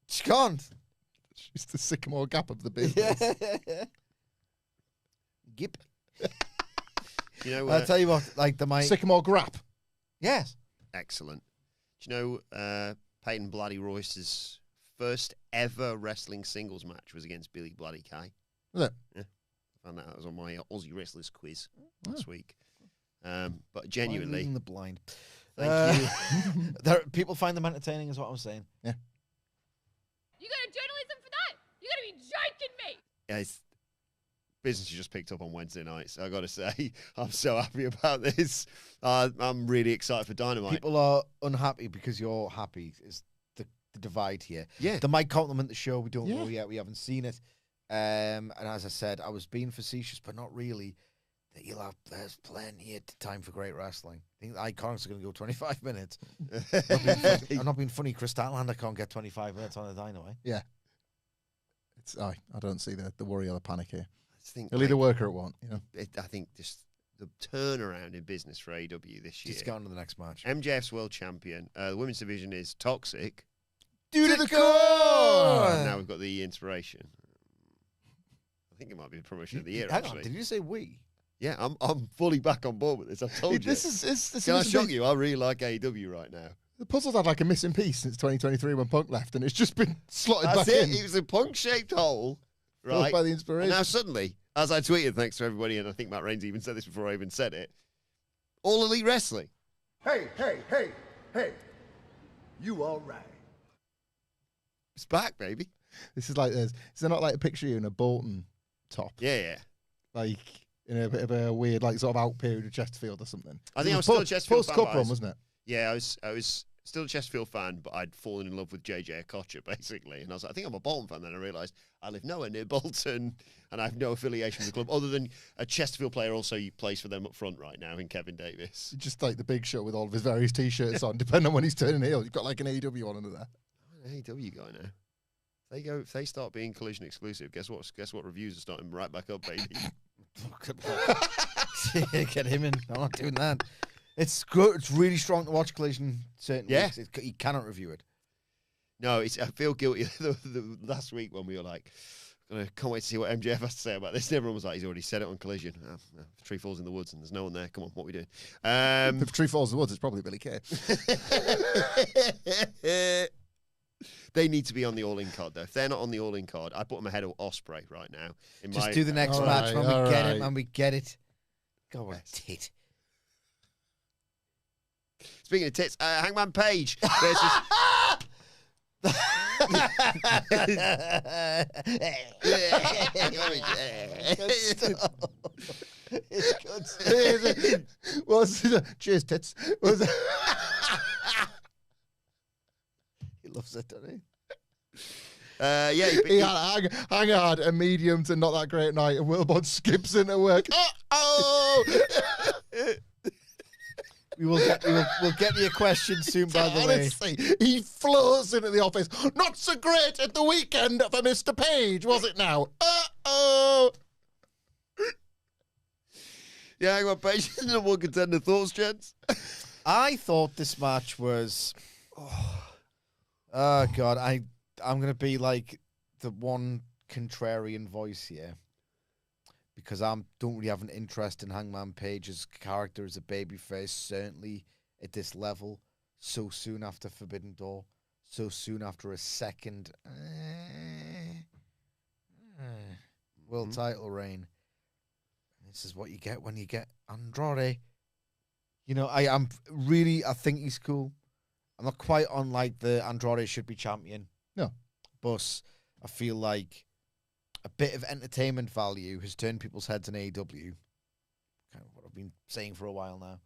She can't. She's the sycamore gap of the business. Gip. You know, I'll tell you what, like the mic. Sycamore grap. Yes. excellent. Do you know Peyton Bloody Royce's first ever wrestling singles match was against Billy Bloody Kay? Was it? Yeah. Found that was on my Aussie Wrestlers quiz last week. But genuinely, In the blind. thank you. People find them entertaining, is what I'm saying. Yeah. You got a journalism for that? You gotta be joking me! Yeah, business just picked up on Wednesday nights. I got to say, I'm so happy about this. I'm really excited for Dynamite. People are unhappy because you're happy. Is the divide here? Yeah. They might compliment the show. We don't Yeah. know yet. We haven't seen it. And as I said, I was being facetious, but not really. That there's plenty of time for great wrestling. I think the Iconics are going to go 25 minutes. I'm not being funny. Chris Statlander can't get 25 minutes on a Dynamite. Yeah. I don't see the worry or the panic here. I think, It'll either work or it won't. You know. I think just the turnaround in business for AEW this year. Just go on to the next match. MJF's world champion. The women's division is Toxic. Do the core! And now we've got the inspiration. I think it might be the promotion of the year. Hang actually, on, did you say we? yeah, I'm fully back on board with this. I've told you. This Can I shock you? I really like AEW right now. The puzzle's had like a missing piece since 2023 when Punk left, and it's just been slotted That's back it. in. It was a punk-shaped hole, Filled right? by the And inspiration. now suddenly, as I tweeted, thanks to everybody, and I think Matt Reigns even said this before I even said it, All Elite Wrestling. Hey, you all right? It's back, baby. This is like this. Is there not like a picture of you in a Bolton top. Yeah. Like in a bit of a weird, like sort of out period of Chesterfield or something. I think I was still a Chesterfield fan. Post-cup run, wasn't it? Yeah, I was still a Chesterfield fan, but I'd fallen in love with JJ Okocha, basically. And I was like, I think I'm a Bolton fan. Then I realised I live nowhere near Bolton, and I have no affiliation with the club, other than a Chesterfield player also plays for them up front right now in Kevin Davis. Just like the Big Show with all of his various T-shirts on, depending on when he's turning heel. You've got like an AEW one under there. I'm an AEW guy now. If they start being Collision exclusive, guess what reviews are starting right back up, baby. Get him in. I'm not doing that. It's good. It's really strong to watch Collision certain weeks. You cannot review it. No, I feel guilty the last week when we were like, can't wait to see what MJF has to say about this. And everyone was like, he's already said it on Collision. The tree falls in the woods and there's no one there. Come on, what are we doing? If the tree falls in the woods, it's probably Billy Kay. They need to be on the all-in card, though. If they're not on the all-in card, I put them ahead of Ospreay right now. Just do the next match when we get it, and we get it. Go on, tit. Speaking of tits, Hangman Page versus... Cheers, tits. He loves it, doesn't he? He had a medium to not that great night, and Wilbourn skips into work. We'll get to your question soon, by the way. Honestly, he flows into the office. Not so great at the weekend for Mr. Page, was it now? Yeah, Hangman Page is the number one contender. Thoughts, gents? I thought this match was... Oh, God. I'm going to be like the one contrarian voice here, because I don't really have an interest in Hangman Page's character as a babyface, certainly at this level, so soon after Forbidden Door, so soon after a second world title reign. This is what you get when you get Andrade. You know, I think he's cool. I'm not quite on like the Andrade should be champion. No. But I feel like a bit of entertainment value has turned people's heads in AEW. Kind of what I've been saying for a while now.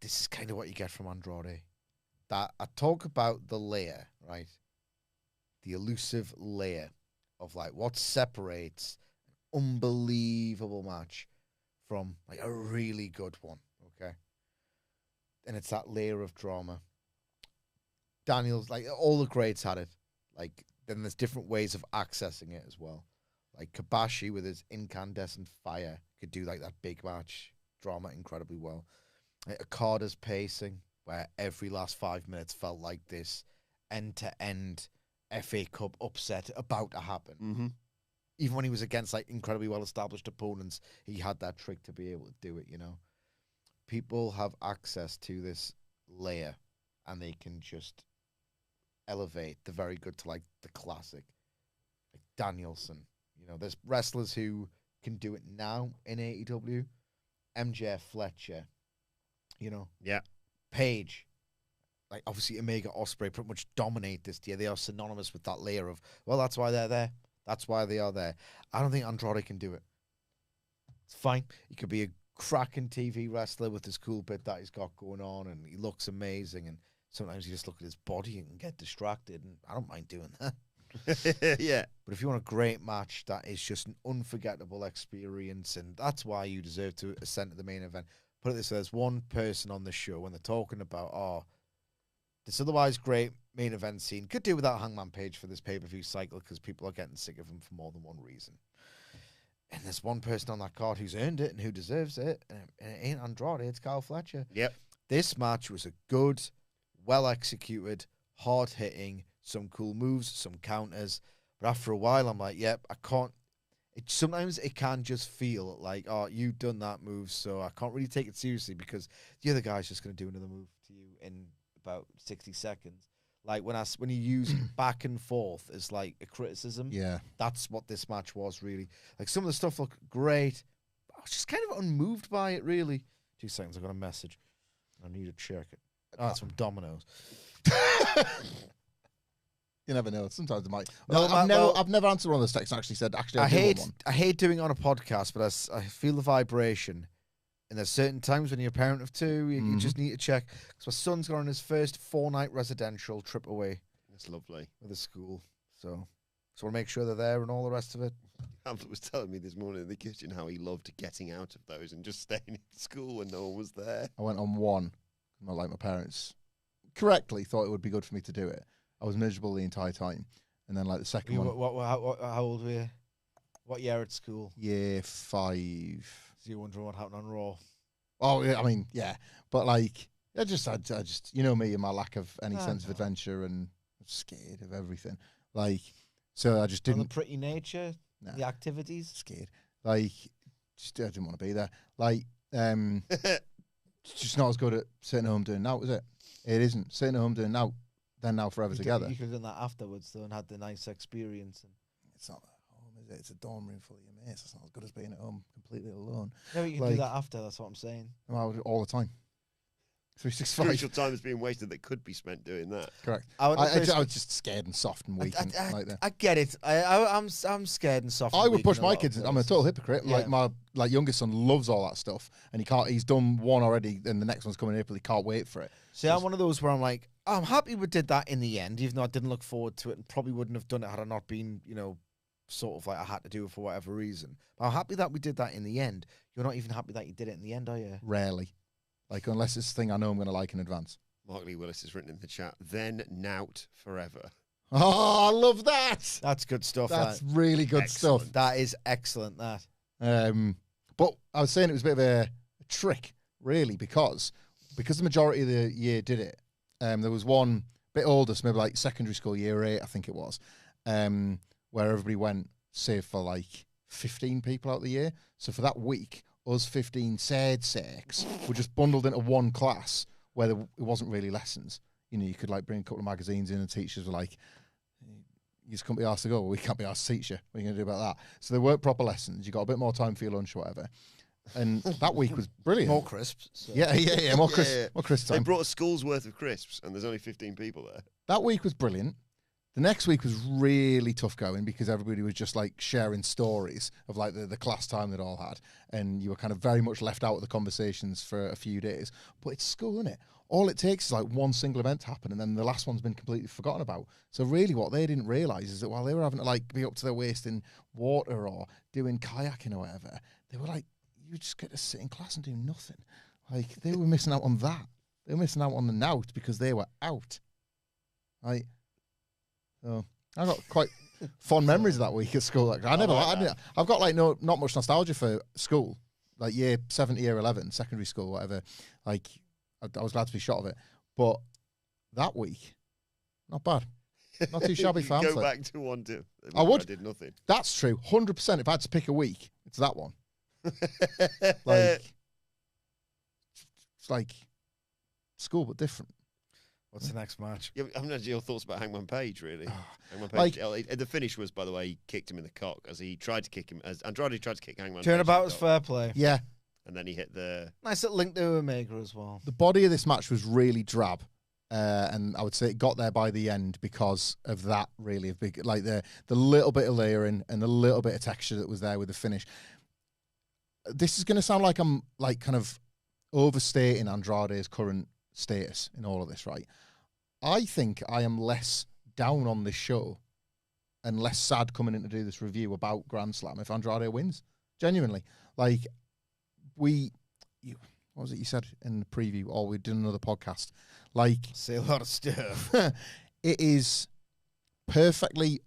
This is kind of what you get from Andrade. That I talk about the layer, right? The elusive layer of like what separates an unbelievable match from like a really good one, okay? And it's that layer of drama. Daniels, like all the greats had it. Like then there's different ways of accessing it as well. Like Kabashi with his incandescent fire could do like that big match drama incredibly well. Like Okada's pacing, where every last 5 minutes felt like this end-to-end FA Cup upset about to happen. Mm-hmm. Even when he was against like incredibly well-established opponents, he had that trick to be able to do it, you know. People have access to this layer, and they can just elevate the very good to like the classic. Like Danielson, you know, there's wrestlers who can do it now in AEW. MJF, Fletcher, you know. Yeah. Page. Like obviously Omega, Ospreay pretty much dominate this year. They are synonymous with that layer of, well, that's why they're there. That's why they are there. I don't think Andrade can do it. It's fine. He could be a cracking TV wrestler with this cool bit that he's got going on, and he looks amazing, and sometimes you just look at his body and get distracted, and I don't mind doing that. Yeah. But if you want a great match that is just an unforgettable experience, and that's why you deserve to ascend to the main event. Put it this way, there's one person on the show when they're talking about, this otherwise great main event scene could do without Hangman Page for this pay-per-view cycle because people are getting sick of him for more than one reason. And there's one person on that card who's earned it and who deserves it, and it ain't Andrade, it's Kyle Fletcher. Yep. This match was a good, well-executed, hard-hitting, some cool moves, some counters. But after a while, I'm like, yep, I can't. Sometimes it can just feel like, you've done that move, so I can't really take it seriously because the other guy's just going to do another move to you in about 60 seconds. Like when you use back and forth as like a criticism, Yeah. that's what this match was really. Like some of the stuff looked great. I was just kind of unmoved by it, really. 2 seconds, I got a message. I need to check it. Oh, it's from Domino's. You never know. Sometimes they might. No, I've never answered one of those texts and actually said, actually, I hate doing it on a podcast, but I feel the vibration. And there's certain times when you're a parent of two, you just need to check. Because my son's gone on his first 4-night residential trip away. That's lovely. With the school. So I want to make sure they're there and all the rest of it. Hamflett was telling me this morning in the kitchen how he loved getting out of those and just staying in school when no one was there. I went on one, not like my parents correctly thought it would be good for me to do it. I was miserable the entire time. And then like the second one. How old were you? What year at school? Year 5. So you're wondering what happened on Raw? Oh, yeah, I mean, yeah. But like, I just, you know me and my lack of any sense of adventure, and I'm scared of everything. Like, so I just didn't. The pretty nature, the activities. Scared. Like, just I didn't want to be there. Like, it's just not as good at sitting at home doing now, is it? It isn't. Sitting at home doing now, then now forever together. You could have done that afterwards, though, and had the nice experience. And it's not at home, is it? It's a dorm room full of your mates. It's not as good as being at home completely alone. No, but you can do that after. That's what I'm saying. Well, all the time. 365. Crucial time is being wasted that could be spent doing that. Correct. I was just scared and soft and weak. I get it. I'm scared and soft. I would push my kids. I'm a total hypocrite. Yeah. Like my youngest son loves all that stuff, and he's done one already, and the next one's coming in April. He can't wait for it. See, I'm one of those where I'm like, I'm happy we did that in the end, even though I didn't look forward to it, and probably wouldn't have done it had I not been, sort of like I had to do it for whatever reason. But I'm happy that we did that in the end. You're not even happy that you did it in the end, are you? Rarely. Like, unless it's a thing I know I'm going to like in advance. Mark Lee Willis has written in the chat, then nout forever. Oh, I love that. That's good stuff. That's really good stuff. That is excellent, that. But I was saying it was a bit of a trick, really, because the majority of the year did it. There was one bit older, so maybe like secondary school, year 8, I think it was, where everybody went, save for like 15 people out the year. So for that week, us 15 sad sacks were just bundled into one class where it wasn't really lessons. You could like bring a couple of magazines in, and teachers were like, you just couldn't be asked to go. Well, we can't be asked to teach you. What are you going to do about that? So they weren't proper lessons. You got a bit more time for your lunch or whatever. And that week was brilliant. More crisps. So. Yeah. More crisps time. They brought a school's worth of crisps, and there's only 15 people there. That week was brilliant. The next week was really tough going because everybody was just like sharing stories of like the class time they'd all had, and you were kind of very much left out of the conversations for a few days. But it's school, isn't it? All it takes is like one single event to happen, and then the last one's been completely forgotten about. So really what they didn't realise is that while they were having to like be up to their waist in water or doing kayaking or whatever, they were like, you just get to sit in class and do nothing. Like, they were missing out on that. They were missing out on the nout because they were out. Like, so I got quite fond memories of that week at school. Like, I've got like not much nostalgia for school, like year 7 to year 11, secondary school, whatever. Like, I was glad to be shot of it, but that week, not bad, not too shabby for Hamflett. Go back to one to. I would. I did nothing. That's true, 100%. If I had to pick a week, it's that one. Like, it's like school but different. What's the next match? I haven't had your thoughts about Hangman Page, really. Hangman Page. The finish was, by the way, he kicked him in the cock as he tried to kick him. As Andrade tried to kick Hangman. Turnabout was fair play. Yeah. And then he hit the nice little link to Omega as well. The body of this match was really drab, and I would say it got there by the end because of that. Really, of big like the little bit of layering and the little bit of texture that was there with the finish. This is going to sound like I'm like kind of overstating Andrade's current status in all of this, right? I think I am less down on this show and less sad coming in to do this review about Grand Slam if Andrade wins. Genuinely. Like, what was it you said in the preview? Or we did another podcast. Like, say a lot of stuff. It is perfectly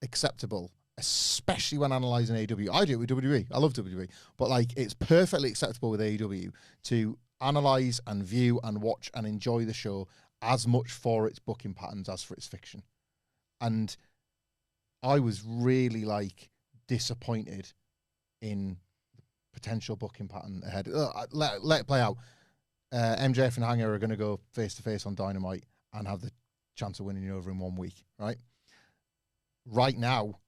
acceptable, especially when analysing AEW. I do it with WWE. I love WWE. But, like, it's perfectly acceptable with AEW to analyse and view and watch and enjoy the show as much for its booking patterns as for its fiction. And I was really, like, disappointed in the potential booking pattern ahead. Let it play out. MJF and Hanger are going to go face-to-face on Dynamite and have the chance of winning you over in 1 week, right? Right now,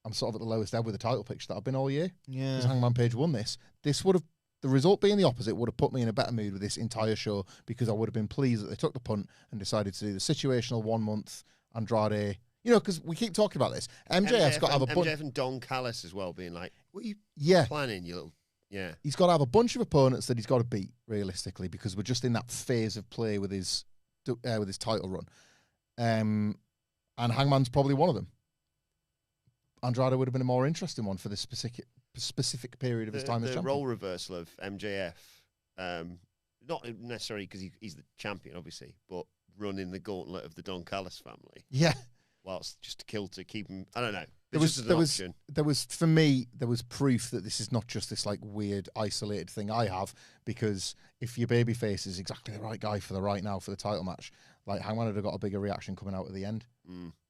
I'm sort of at the lowest ebb with the title picture that I've been all year. Yeah. Because Hangman Page won this. This would have, the result being the opposite, would have put me in a better mood with this entire show because I would have been pleased that they took the punt and decided to do the situational 1 month Andrade You know, because we keep talking about this. MJF's got to have a bunch. MJF and Don Callis as well, being like, "What are you planning, you little?" Yeah, he's got to have a bunch of opponents that he's got to beat realistically, because we're just in that phase of play with his title run. And Hangman's probably one of them. Andrade would have been a more interesting one for this specific period of his time as champion. The role reversal of MJF, not necessarily because he's the champion, obviously, but running the gauntlet of the Don Callis family. Yeah. Whilst just to keep him, I don't know. There was for me, there was proof that this is not just this like weird isolated thing I have, because if your babyface is exactly the right guy for the right now for the title match, like Hangman would have got a bigger reaction coming out at the end.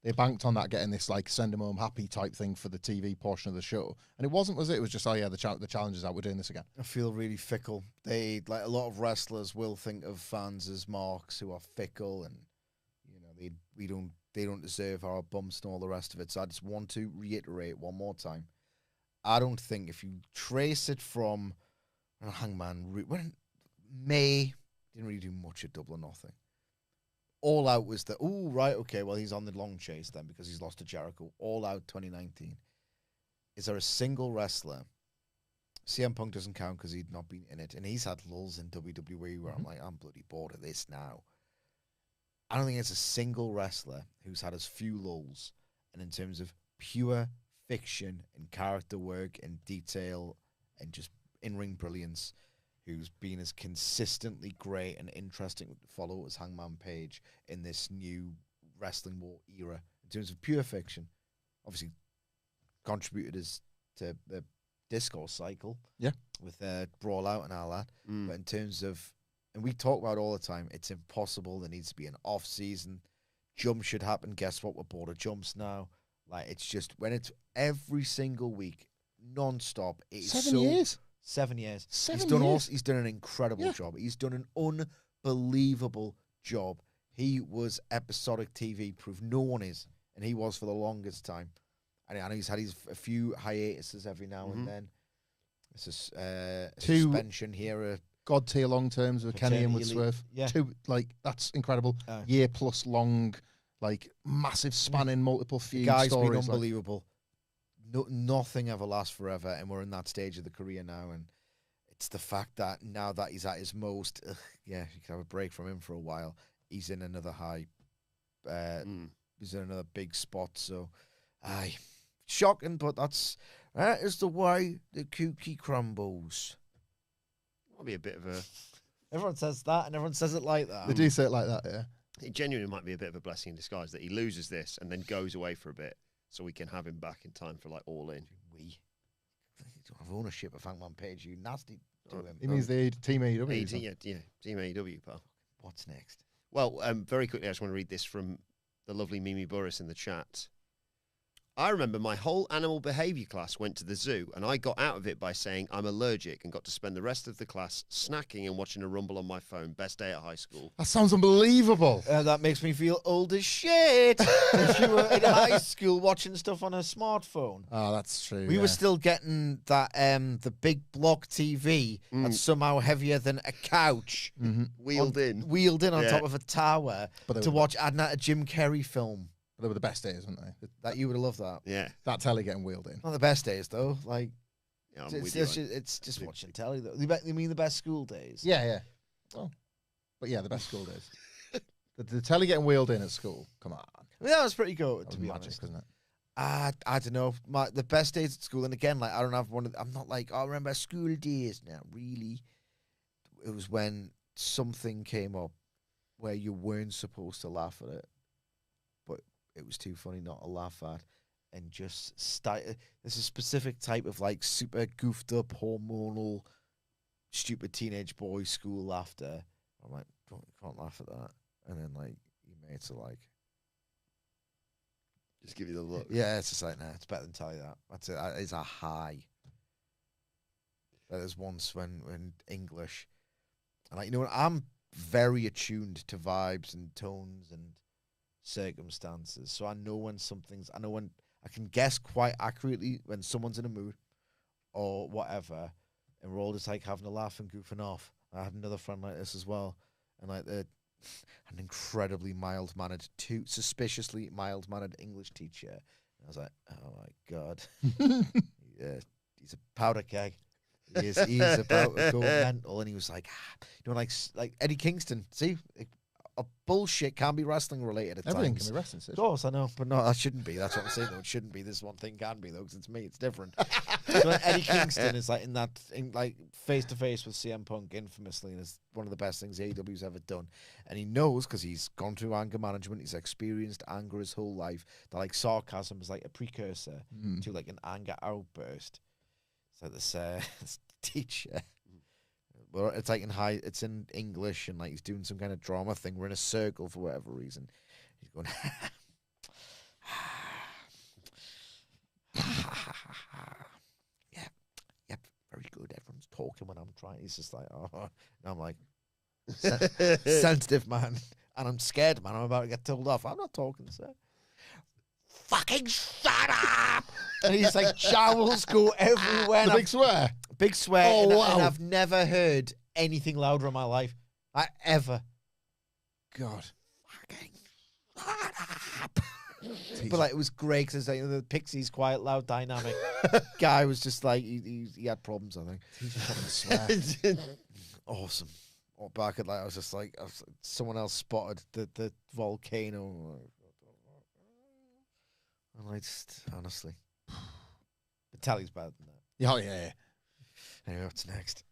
They banked on that, getting this like send him home happy type thing for the TV portion of the show, and it wasn't, was it? It was just, oh yeah, the challenge is out, we're doing this again. I feel really fickle. They, like, a lot of wrestlers will think of fans as marks who are fickle, and you know they don't deserve our bumps and all the rest of it. So I just want to reiterate one more time. I don't think, if you trace it from Hangman, when May didn't really do much at Double or Nothing. All Out was well, he's on the long chase then because he's lost to Jericho. All Out 2019. Is there a single wrestler? CM Punk doesn't count because he'd not been in it, and he's had lulls in WWE where I'm like, I'm bloody bored of this now. I don't think there's a single wrestler who's had as few lulls, and in terms of pure fiction and character work and detail and just in-ring brilliance, who's been as consistently great and interesting to follow as Hangman Page in this new wrestling war era. In terms of pure fiction, obviously contributed to the discourse cycle, with Brawl Out and all that. But in terms of, and we talk about all the time, it's impossible. There needs to be an off-season. Jump should happen. Guess what? We're bored of jumps now. Like, it's just, when it's every single week, non-stop. It is 7 years. 7 years. 7 years. He's done an incredible job. He's done an unbelievable job. He was episodic TV proof. No one is, and he was for the longest time. And I know he's had a few hiatuses every now and then. It's a suspension here. God tier long terms with Kenny and with Swerve. Yeah. That's incredible. Year plus long, like massive spanning multiple feud Guy's stories. been unbelievable. Nothing ever lasts forever, and we're in that stage of the career now. And it's the fact that now that he's at his most, you could have a break from him for a while. He's in another high. He's in another big spot. So, shocking, but that is the way the cookie crumbles. Might be a bit of a. Everyone says that, and everyone says it like that. They do say it like that, yeah. It genuinely might be a bit of a blessing in disguise that he loses this and then goes away for a bit, so we can have him back in time for like All In. We don't have ownership of Hangman Page. You nasty to him. He means the Team AEW. Team AEW, pal. What's next? Well, very quickly, I just want to read this from the lovely Mimi Burris in the chat. I remember my whole animal behaviour class went to the zoo, and I got out of it by saying I'm allergic and got to spend the rest of the class snacking and watching a Rumble on my phone. Best day at high school. That sounds unbelievable. That makes me feel old as shit. If you were in high school watching stuff on a smartphone. Oh, that's true. We were still getting that the big block TV that's somehow heavier than a couch. Wheeled in on top of a tower to watch a Jim Carrey film. But they were the best days, weren't they? That you would have loved that. Yeah. That telly getting wheeled in. Not the best days, though. Like, yeah, it's just watching telly, though. You mean the best school days? Yeah. Well, but yeah, the best school days. the telly getting wheeled in at school. Come on. I mean, that was pretty good, to be magic, honest. Wasn't it? I don't know. The best days at school, and again, like, I don't have one. I'm not like, I remember school days now. Really, it was when something came up where you weren't supposed to laugh at it, but it was too funny not to laugh at, and just there's a specific type of like super goofed up, hormonal, stupid teenage boy school laughter. I'm like, you can't laugh at that, and then like your mates are like, just give you the look. yeah, it's just like, nah, it's better than tell you that. That's it. It's a high. There's once when English, and like, you know what, I'm very attuned to vibes and tones and circumstances, so I know when I can guess quite accurately when someone's in a mood or whatever, and we're all just like having a laugh and goofing off. I have another friend like this as well, and like an incredibly mild-mannered, suspiciously mild-mannered English teacher. And I was like, oh my God. Yeah, he's a powder keg. He's about to go mental. And he was like, like Eddie Kingston. See, a bullshit can be wrestling related at Everything times. can be wrestling, Sid. Of course, I know, but no, that shouldn't be. That's what I'm saying, though. It shouldn't be. This one thing can be, though, because it's me. It's different. So Eddie Kingston is like like face to face with CM Punk infamously, and it's one of the best things AEW's ever done. And he knows, because he's gone through anger management, he's experienced anger his whole life, that like sarcasm is like a precursor to like an anger outburst. So this teacher. Well, it's like it's in English, and like he's doing some kind of drama thing. We're in a circle for whatever reason. He's going, yep, very good. Everyone's talking when I'm trying. He's just like, oh, and I'm like, sensitive man, and I'm scared, man. I'm about to get told off. I'm not talking, sir. Fucking shut up! And he's like, jowls go everywhere. The big swear. Big swear. Oh, wow. And I've never heard anything louder in my life. Ever. God. Fucking shut up. But like, it was great because like, the Pixies quiet, loud dynamic. Guy was just like, he had problems, I think. He's just having a swear. Awesome. Or back at like, I was just like, someone else spotted the volcano. And I just, honestly. But Tally's better than that. Oh, yeah. Anyway, what's next?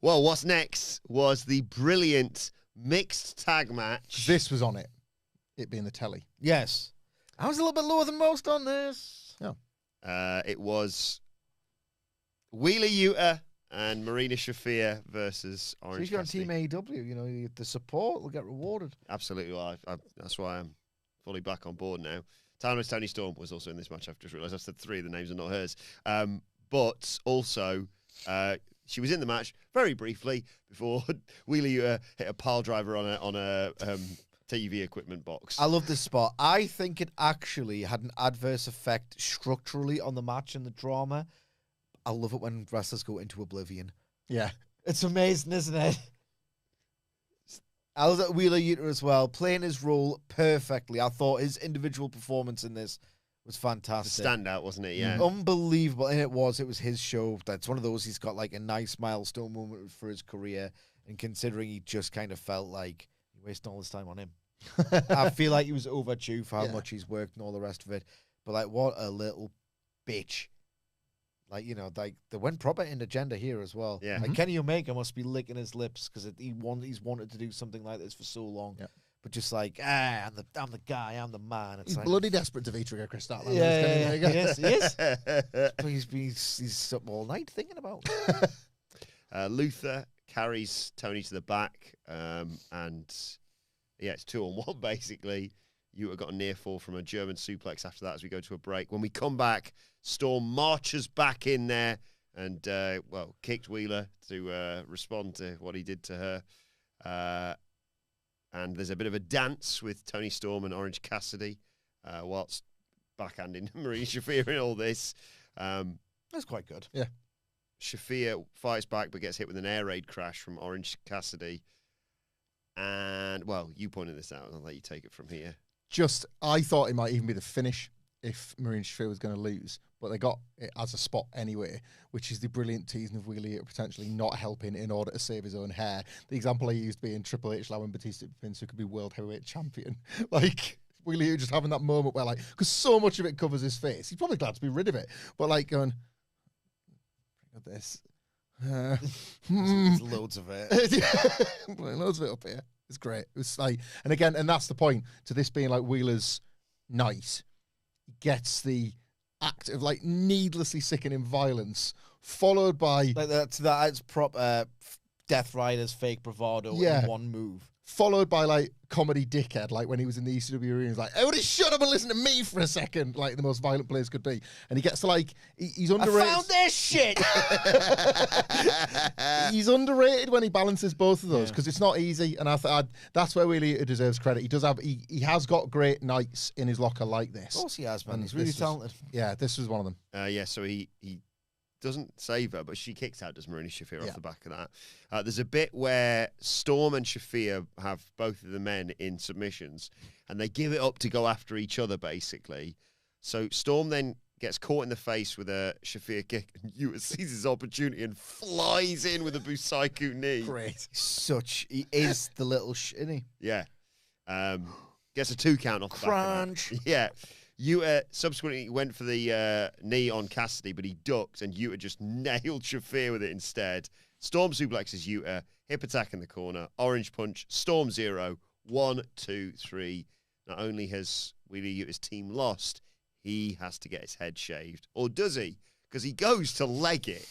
Well, what's next was the brilliant mixed tag match. This was on it. It being the telly. Yes. I was a little bit lower than most on this. Oh. It was Wheeler Yuta and Marina Shafir versus So Orange if you're on Cassidy. Team AEW, you know, the support will get rewarded. Absolutely. Well, that's why I'm fully back on board now. Tony Storm was also in this match. I've just realised I've said three of the names are not hers. But also, she was in the match very briefly before Wheeler Yuta hit a pile driver on a TV equipment box. I love this spot. I think it actually had an adverse effect structurally on the match and the drama. I love it when wrestlers go into oblivion. Yeah. It's amazing, isn't it? I was at Wheeler Yuta as well, playing his role perfectly. I thought his individual performance in this was fantastic. The standout, wasn't it? Yeah. Unbelievable. And it was his show. That's one of those, he's got like a nice milestone moment for his career. And considering he just kind of felt like he wasted all his time on him. I feel like he was overdue for how much he's worked and all the rest of it. But like, what a little bitch. Like, you know, like they went proper in agenda here as well. Yeah. Like Kenny Omega must be licking his lips because he's wanted to do something like this for so long. Yeah. But just like, I'm the guy, I'm the man. It's He's like, bloody desperate to Vitra Chris Statlander. yeah, Yes. he is. But he's up all night thinking about it. Luther carries Tony to the back, and yeah, it's 2-on-1 basically. Yuta got a near fall from a German suplex after that as we go to a break. When we come back, Storm marches back in there and, kicked Wheeler to respond to what he did to her. And there's a bit of a dance with Tony Storm and Orange Cassidy whilst backhanding Marina Shafir in all this. That's quite good. Yeah. Shafir fights back but gets hit with an air raid crash from Orange Cassidy. And, well, you pointed this out. I'll let you take it from here. I thought it might even be the finish if Marina Shafir was going to lose, but they got it as a spot anyway, which is the brilliant teasing of Wheeler potentially not helping in order to save his own hair. The example I used being Triple H allowing Batista Vince could be world heavyweight champion. Like, Wheeler just having that moment where, like, because so much of it covers his face, he's probably glad to be rid of it, but like going, look at this. There's loads of it. Loads of it up here. It's great. It was like, and again, and that's the point to this being like Wheeler's night. He gets the act of like needlessly sickening violence, followed by Like that's proper Death Rider's fake bravado in one move. Followed by like comedy dickhead, like when he was in the ECW arena, he's like, "Everybody shut up and listen to me for a second," like the most violent players could be. And he gets to like, he's underrated. I found this shit. He's underrated when he balances both of those because it's not easy. And that's where Wheeler deserves credit. He does have, he has got great nights in his locker like this. Of course he has, man. And He's really talented. Yeah, this was one of them. So he doesn't save her, but she kicks out does Marina Shafir off the back of that. There's a bit where Storm and Shafir have both of the men in submissions, and they give it up to go after each other, basically. So Storm then gets caught in the face with a Shafir kick, and Yuta sees his opportunity and flies in with a Busaiku knee. Great. He is the little isn't he? Yeah. Gets a 2 count off the Crunch. back of that. Yeah. Yuta subsequently went for the knee on Cassidy, but he ducked, and Yuta just nailed Shafir with it instead. Storm suplexes Yuta, hip attack in the corner, orange punch, Storm 0, 1, 2, 3. Not only has Wheeler Yuta's team lost, he has to get his head shaved. Or does he? Because he goes to leg it.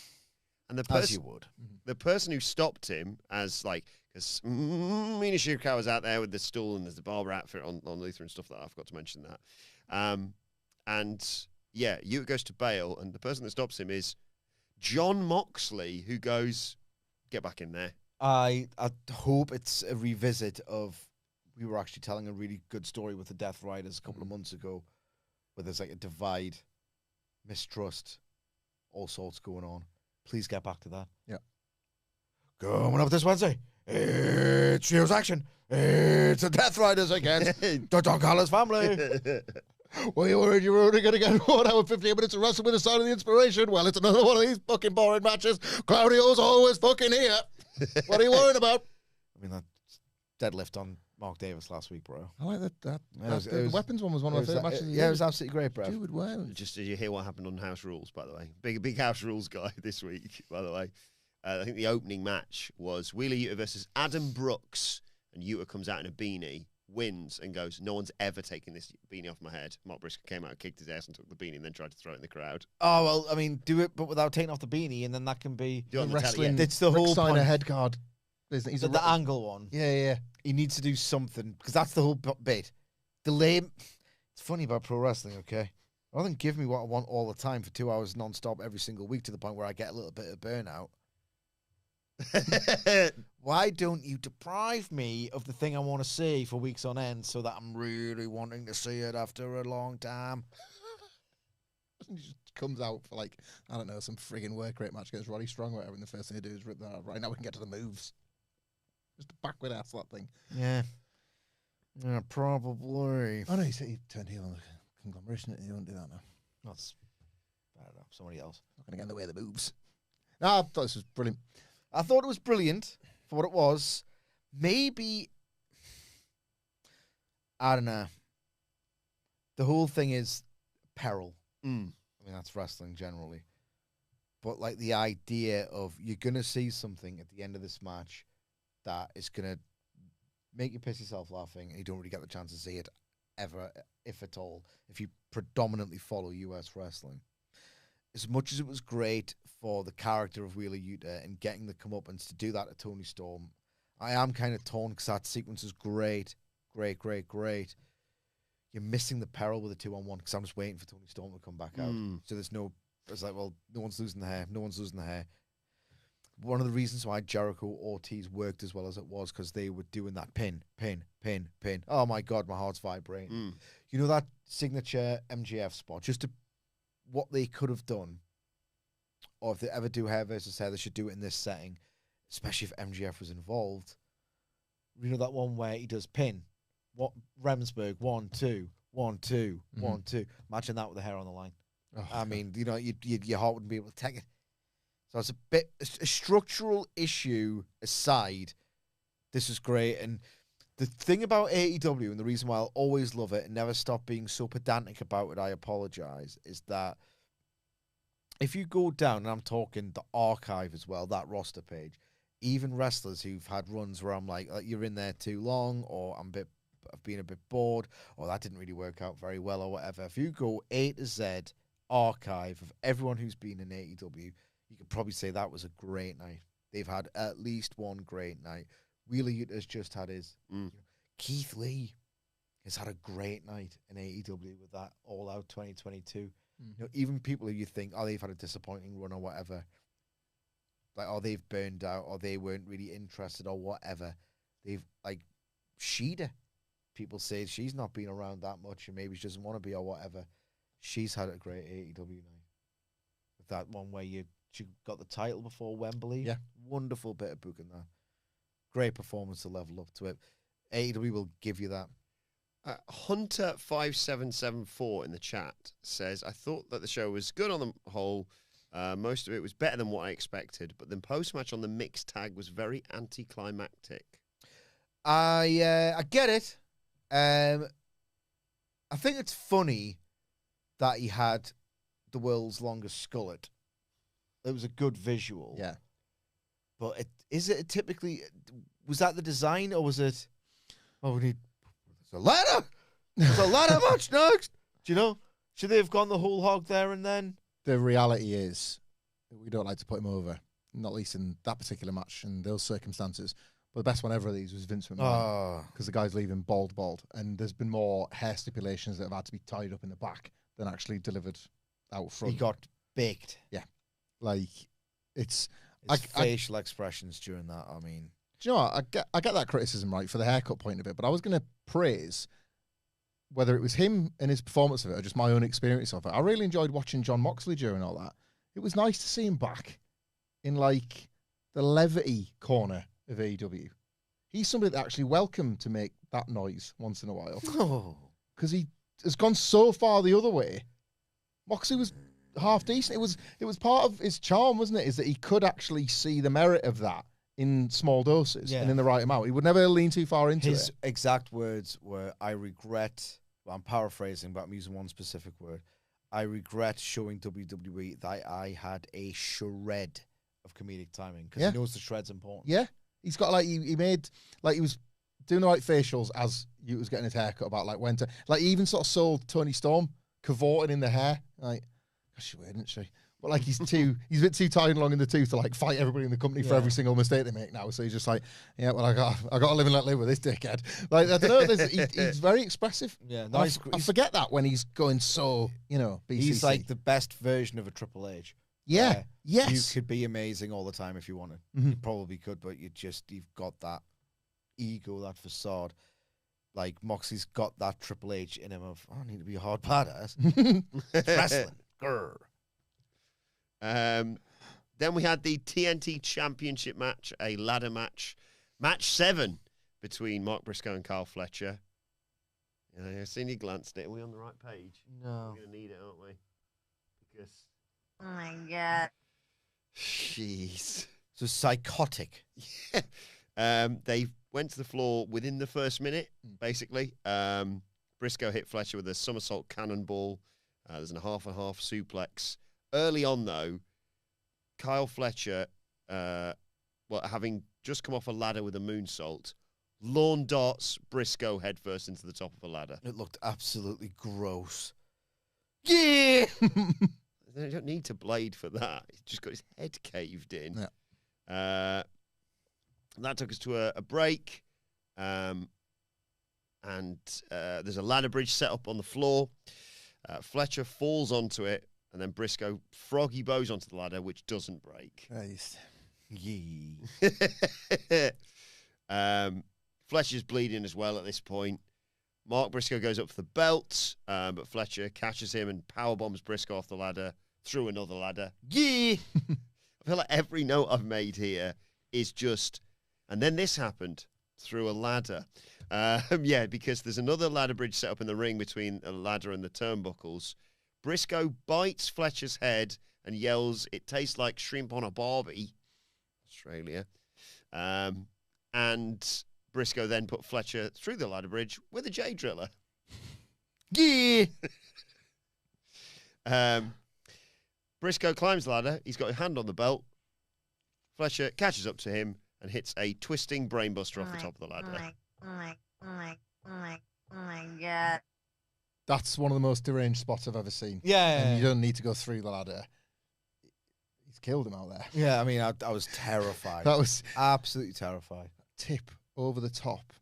And the person who stopped him, because Mina Shirakawa's out there with the stool, and there's the barber outfit on Luther and stuff like that. I forgot to mention that. Yuta goes to bail, and the person that stops him is John Moxley, who goes, get back in there. I hope it's a revisit of, we were actually telling a really good story with the Death Riders a couple of months ago, where there's like a divide, mistrust, all sorts going on. Please get back to that. Yeah. Coming up this Wednesday, it's Trios Action. It's the Death Riders against the Don Callis family. Well, you worried you were only going to get 1 hour 15 minutes of wrestling with the Sign of the Inspiration? Well, it's another one of these fucking boring matches. Claudio's always fucking here. What are you worried about? I mean, that deadlift on Mark Davis last week, bro. I like that. The weapons one was one of my favourite matches. Yeah, it was absolutely great, bro. Dude, wow. Just did you hear what happened on House Rules, by the way? Big House Rules guy this week, by the way. I think the opening match was Wheeler Yuta versus Adam Brooks, and Yuta comes out in a beanie, wins, and goes, no one's ever taken this beanie off my head. Mark Briscoe came out, kicked his ass, and took the beanie, and then tried to throw it in the crowd. Oh, well, I mean, do it, but without taking off the beanie, and then that can be... Do it on the wrestling. telly, It's the whole Steiner point. head guard. Isn't he? He's The angle one. Yeah. He needs to do something, because that's the whole bit. It's funny about pro wrestling, okay? Rather than give me what I want all the time for 2 hours non-stop every single week to the point where I get a little bit of burnout, why don't you deprive me of the thing I want to see for weeks on end so that I'm really wanting to see it after a long time? He just comes out for like, I don't know, some friggin' work rate match against Roddy Strong or whatever, and the first thing they do is rip that out. Right, now we can get to the moves. Just a backward ass, that thing. Yeah, probably. Oh no, he turned heel on the conglomeration. He won't do that now. That's, I don't know, somebody else. Not going to get in the way of the moves. No, I thought this was brilliant. I thought it was brilliant for what it was. Maybe, I don't know. The whole thing is peril. I mean, that's wrestling generally. But like the idea of you're going to see something at the end of this match that is going to make you piss yourself laughing, and you don't really get the chance to see it ever, if at all, if you predominantly follow US wrestling. As much as it was great for the character of Wheeler Yuta and getting the comeuppance to do that to Tony Storm, I am kind of torn because that sequence is great. You're missing the peril with a 2-on-1 because I'm just waiting for Tony Storm to come back out. So it's like, well, no one's losing the hair. One of the reasons why Jericho Ortiz worked as well as it was because they were doing that pin. Oh my God, my heart's vibrating. You know that signature MJF spot? What they could have done, or if they ever do hair versus hair, they should do it in this setting, especially if MJF was involved. You know that one where he does pin? What Remsburg, 1, 2, 1, 2, 1, 2. Imagine that with the hair on the line. Oh, I mean, you know, your heart wouldn't be able to take it. So it's a structural issue aside, this is great. And the thing about AEW, and the reason why I'll always love it and never stop being so pedantic about it, I apologize, is that if you go down, and I'm talking the archive as well, that roster page, even wrestlers who've had runs where I'm like you're in there too long, or I've been a bit bored, or that didn't really work out very well, or whatever. If you go A to Z archive of everyone who's been in AEW, you could probably say that was a great night. They've had at least one great night. Wheeler Yuta's just had his. Keith Lee has had a great night in AEW with that All Out 2022. You know, even people who you think, they've had a disappointing run or whatever, like, they've burned out, or they weren't really interested, or whatever. They've, like, Sheeda. People say she's not been around that much, and maybe she doesn't want to be, or whatever. She's had a great AEW night. With that one where you She got the title before Wembley. Yeah. Wonderful bit of booking there. Great performance to level up to it. AEW will give you that. Hunter5774 in the chat says, I thought that the show was good on the whole. Most of it was better than what I expected, but then post-match on the mixed tag was very anticlimactic. I get it. I think it's funny that he had the world's longest skullet. It was a good visual. Yeah. But was that the design, or was it, we need, there's a ladder! There's a ladder match next! Do you know? Should they have gone the whole hog there and then? The reality is, we don't like to put him over, not least in that particular match and those circumstances. But the best one ever of these was Vince McMahon, because the guy's leaving bald. And there's been more hair stipulations that have had to be tied up in the back than actually delivered out front. He got baked. Yeah. Like, it's... facial expressions during that, I mean... Do you know what? I get that criticism, right, for the haircut point of it, but I was going to praise whether it was him and his performance of it or just my own experience of it. I really enjoyed watching John Moxley during all that. It was nice to see him back in, like, the levity corner of AEW. He's somebody that actually welcome to make that noise once in a while. Oh. Because he has gone so far the other way. Moxley was half decent. It was part of his charm, wasn't it? Is that he could actually see the merit of that in small doses and in the right amount. He would never lean too far into it. His exact words were, I regret, well, I'm paraphrasing, but I'm using one specific word. I regret showing WWE that I had a shred of comedic timing, because he knows the shred's important. Yeah. He's got, like, he made, like, he was doing the right facials as he was getting his hair cut about, like, when to, like, he even sort of sold Tony Storm cavorting in the hair. Like, gosh, she weird, isn't she? But, like, he's a bit too tied and long in the tooth to, like, fight everybody in the company for every single mistake they make now. So he's just like, yeah, well, I got to live and let live with this dickhead. Like, I don't know, he's very expressive. Yeah, nice. I forget that when he's going so, BCC. He's like the best version of a Triple H. Yeah, yes. You could be amazing all the time if you wanted. You probably could, but you've got that ego, that facade. Like, Moxley's got that Triple H in him of, I need to be a hard badass. It's wrestling. Grr. Then we had the TNT Championship match, a ladder match. Match 7 between Mark Briscoe and Kyle Fletcher. I've seen you glanced at it. Are we on the right page? No. We're going to need it, aren't we? Because... Oh my God. Jeez. So psychotic. They went to the floor within the first minute, basically. Briscoe hit Fletcher with a somersault cannonball. There's a half and half suplex. Early on, though, Kyle Fletcher, having just come off a ladder with a moonsault, lawn darts Briscoe headfirst into the top of a ladder. It looked absolutely gross. Yeah! They don't need to blade for that. He's just got his head caved in. Yeah. That took us to a break. And there's a ladder bridge set up on the floor. Fletcher falls onto it, and then Briscoe froggy bows onto the ladder, which doesn't break. Nice. Yee. Fletcher's bleeding as well at this point. Mark Briscoe goes up for the belt, but Fletcher catches him and powerbombs Briscoe off the ladder through another ladder. Yeah! I feel like every note I've made here is just, and then this happened through a ladder. Because there's another ladder bridge set up in the ring between a ladder and the turnbuckles. Briscoe bites Fletcher's head and yells, "It tastes like shrimp on a barbie." Australia. And Briscoe then put Fletcher through the ladder bridge with a J driller. Yeah. Briscoe climbs the ladder. He's got his hand on the belt. Fletcher catches up to him and hits a twisting brainbuster off the top of the ladder. Oh my God. That's one of the most deranged spots I've ever seen. Yeah. And you don't need to go through the ladder. He's killed him out there. Yeah, I mean, I was terrified. That was absolutely terrified. Tip over the top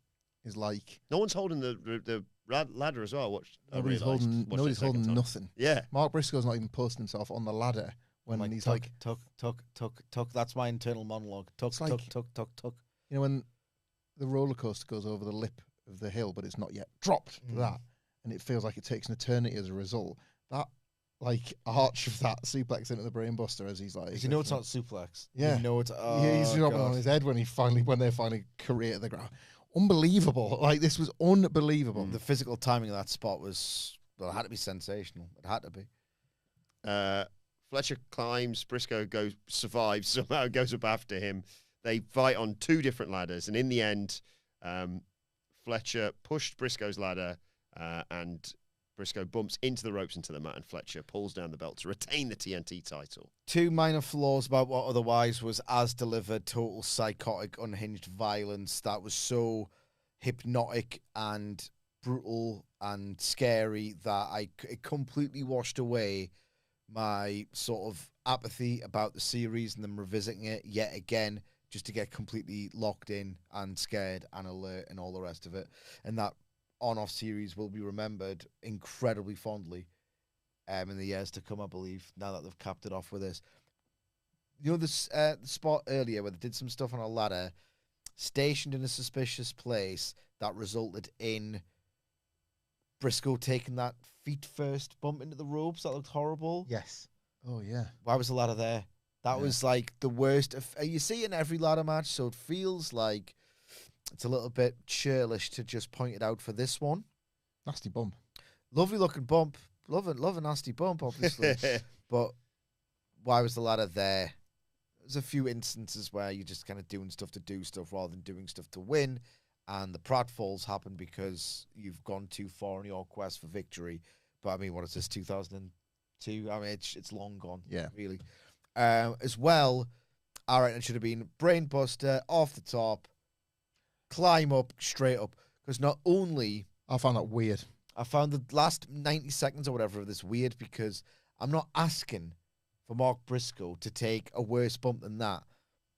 is like... No one's holding the ladder as well. Nobody's holding nothing. Yeah. Mark Briscoe's not even posting himself on the ladder when he's like... Tuck. That's my internal monologue. Tuck. You know, when the roller coaster goes over the lip of the hill, but it's not yet dropped to that, and it feels like it takes an eternity as a result, that like arch of that suplex into the brainbuster as he's like, Because you know it's not suplex. Yeah. You know it's he's dropping on his head when they finally created the ground. Unbelievable! Like this was unbelievable. The physical timing of that spot was it had to be sensational. It had to be. Fletcher climbs, Briscoe survives, somehow goes up after him. They fight on 2 different ladders, and in the end, Fletcher pushed Briscoe's ladder, and Briscoe bumps into the ropes into the mat, and Fletcher pulls down the belt to retain the TNT title. 2 minor flaws about what otherwise was as delivered, total psychotic, unhinged violence that was so hypnotic and brutal and scary that it completely washed away my sort of apathy about the series and them revisiting it yet again just to get completely locked in and scared and alert and all the rest of it. And that on-off series will be remembered incredibly fondly in the years to come, I believe, now that they've capped it off with this. You know, this spot earlier where they did some stuff on a ladder, stationed in a suspicious place that resulted in Briscoe taking that feet-first bump into the ropes. That looked horrible. Yes. Oh, yeah. Why was the ladder there? That was like the worst. You see it in every ladder match, so it feels like it's a little bit churlish to just point it out for this one. Nasty bump. Lovely looking bump. Love a nasty bump, obviously. But why was the ladder there? There's a few instances where you're just kind of doing stuff to do stuff rather than doing stuff to win. And the pratfalls happen because you've gone too far in your quest for victory. But I mean, what is this, 2002? I mean, it's long gone. Yeah. Really. As well, all right, it should have been brain buster off the top, climb up, straight up. Because not only... I found that weird. I found the last 90 seconds or whatever of this weird because I'm not asking for Mark Briscoe to take a worse bump than that.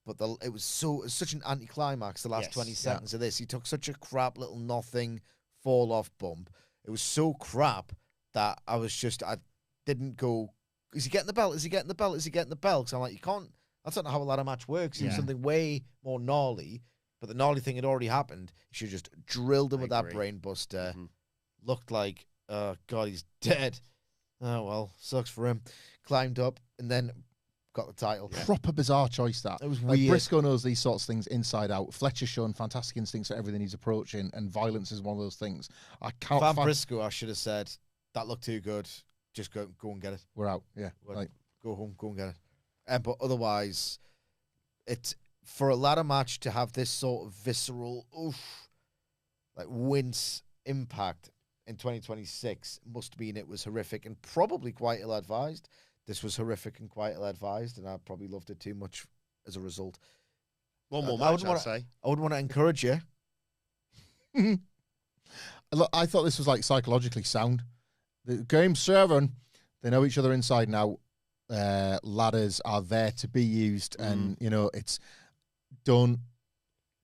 But it was such an anticlimax, the last 20 seconds of this. He took such a crap little nothing fall-off bump. It was so crap that I didn't go, is he getting the belt? Is he getting the belt? Is he getting the belt? Because I'm like, that's not how a ladder match works. It was something way more gnarly, but the gnarly thing had already happened. You should have just drilled him with that brain buster. Mm-hmm. Looked like, oh, God, he's dead. Oh, well, sucks for him. Climbed up and then got the title. Proper bizarre choice, that. It was like, weird. Briscoe knows these sorts of things inside out. Fletcher's shown fantastic instincts for everything he's approaching, and violence is one of those things. I can't Van Briscoe, I should have said, that looked too good. Just go and get it. We're out, yeah. Go home, go and get it. But otherwise, it's for a ladder match to have this sort of visceral, wince impact in 2026 must mean it was horrific and probably quite ill-advised. This was horrific and quite ill-advised, and I probably loved it too much as a result. One more match, I'd say. I wouldn't want to encourage you. Look, I thought this was like psychologically sound. The Game 7, they know each other inside now. Ladders are there to be used, and it's don't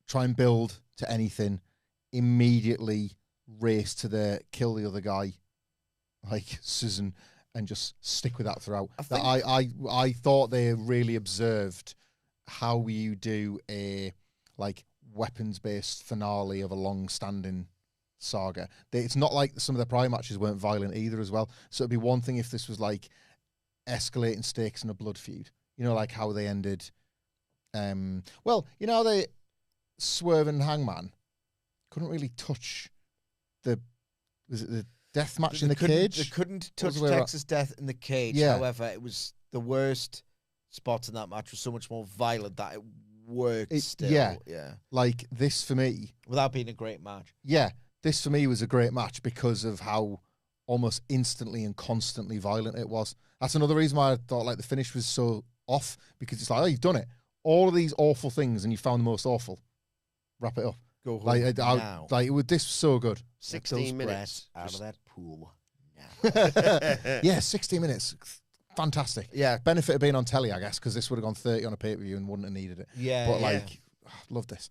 try and build to anything. Immediately race to kill the other guy, like Susan, and just stick with that throughout. I thought they really observed how you do a weapons-based finale of a long-standing saga. It's not like some of the prior matches weren't violent either as well. So it'd be one thing if this was like escalating stakes in a blood feud. Like how they ended. How they Swerve and Hangman couldn't really touch the death match in the cage. They couldn't touch Texas Death in the cage. Yeah. However, it was the worst spots in that match was so much more violent that it worked still. Yeah. Yeah. Like this for me. Without being a great match. Yeah. This for me was a great match because of how almost instantly and constantly violent it was. That's another reason why I thought the finish was so off, because it's like, oh, you've done it. All of these awful things and you found the most awful. Wrap it up. Go home now. This was so good. 16 minutes. Out of that pool now. Yeah, 16 minutes. Fantastic. Yeah. Benefit of being on telly, I guess, because this would have gone 30 on a pay-per-view and wouldn't have needed it. Yeah. But love this.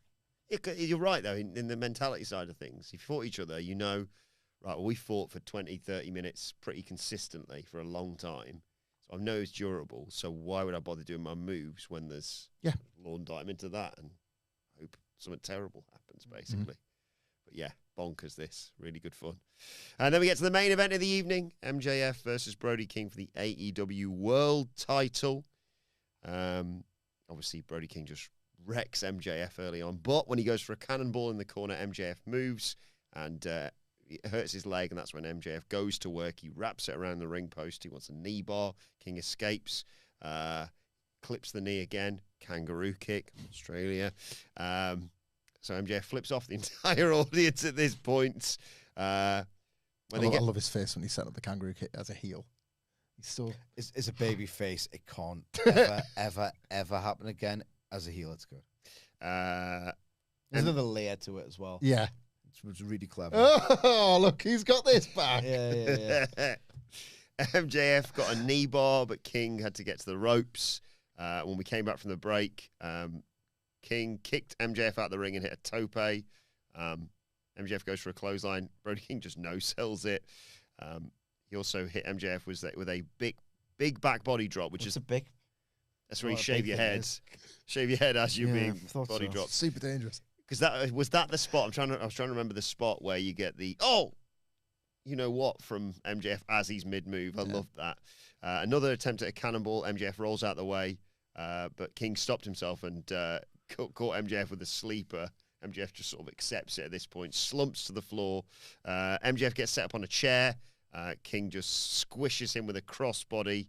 You're right, though, in the mentality side of things. If you fought each other, right, well, we fought for 20, 30 minutes pretty consistently for a long time. So I know it's durable, so why would I bother doing my moves when there's lawn dive into that and hope something terrible happens, basically. Mm-hmm. But yeah, bonkers, this. Really good fun. And then we get to the main event of the evening, MJF versus Brody King for the AEW World title. Obviously, Brody King just wrecks MJF early on, but when he goes for a cannonball in the corner, MJF moves and it hurts his leg, and that's when MJF goes to work. He wraps it around the ring post. He wants a knee bar. King escapes, clips the knee again, kangaroo kick, Australia. So MJF flips off the entire audience at this point. I love his face when he set up the kangaroo kick as a heel. He's still is a baby face. It can't ever happen again. As a heel, it's good. There's another layer to it as well. Yeah. It was really clever. Oh, look, he's got this back. Yeah. MJF got a knee bar, but King had to get to the ropes. When we came back from the break, King kicked MJF out the ring and hit a tope. MJF goes for a clothesline. Brody King just no-sells it. He also hit MJF with a big back body drop, which is a big. That's where you shave your head. Shave your head as you're being body dropped. Super dangerous. Because that was the spot. I was trying to remember the spot where you get the you know what, from MJF as he's mid-move. I loved that. Another attempt at a cannonball. MJF rolls out the way, but King stopped himself and caught MJF with a sleeper. MJF just sort of accepts it at this point, slumps to the floor. MJF gets set up on a chair. King just squishes him with a crossbody.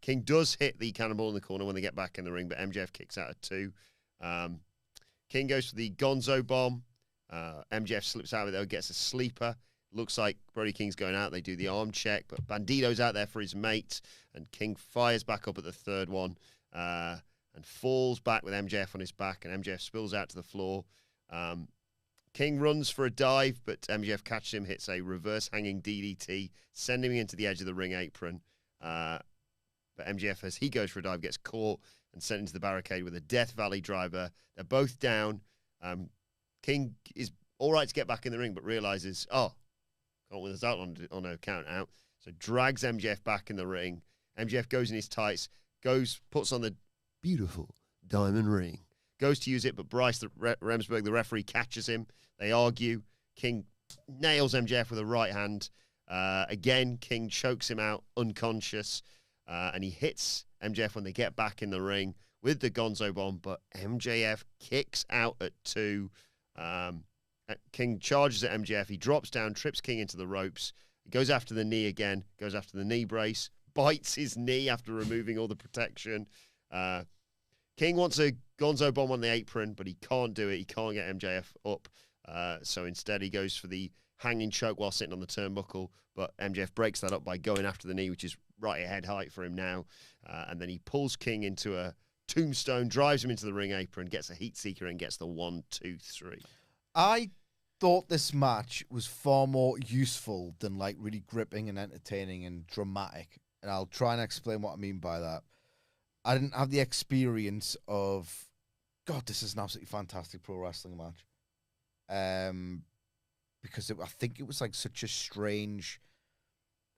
King does hit the cannonball in the corner when they get back in the ring, but MJF kicks out at 2. King goes for the Gonzo bomb. MJF slips out of it, though, gets a sleeper. Looks like Brody King's going out. They do the arm check, but Bandito's out there for his mate, and King fires back up at the third one and falls back with MJF on his back, and MJF spills out to the floor. King runs for a dive, but MJF catches him, hits a reverse hanging DDT, sending him into the edge of the ring apron. But MJF, as he goes for a dive, gets caught and sent into the barricade with a Death Valley driver. They're both down. King is all right to get back in the ring, but realizes, can't win this out on a count out. So drags MJF back in the ring. MJF goes in his tights, puts on the beautiful diamond ring, goes to use it, but Bryce Remsburg, the referee, catches him. They argue. King nails MJF with a right hand. Again, King chokes him out, unconscious, and he hits MJF when they get back in the ring with the Gonzo bomb, but MJF kicks out at 2. King charges at MJF. He drops down, trips King into the ropes. He goes after the knee again, goes after the knee brace, bites his knee after removing all the protection. King wants a Gonzo bomb on the apron, but he can't do it. He can't get MJF up. So instead, he goes for the hanging choke while sitting on the turnbuckle, but MJF breaks that up by going after the knee, which is right at head height for him now. And then he pulls King into a tombstone, drives him into the ring apron, gets a heat seeker, and gets the 1, 2, 3. I thought this match was far more useful than like really gripping and entertaining and dramatic. And I'll try and explain what I mean by that. I didn't have the experience of, God, this is an absolutely fantastic pro wrestling match. Because I think it was like such a strange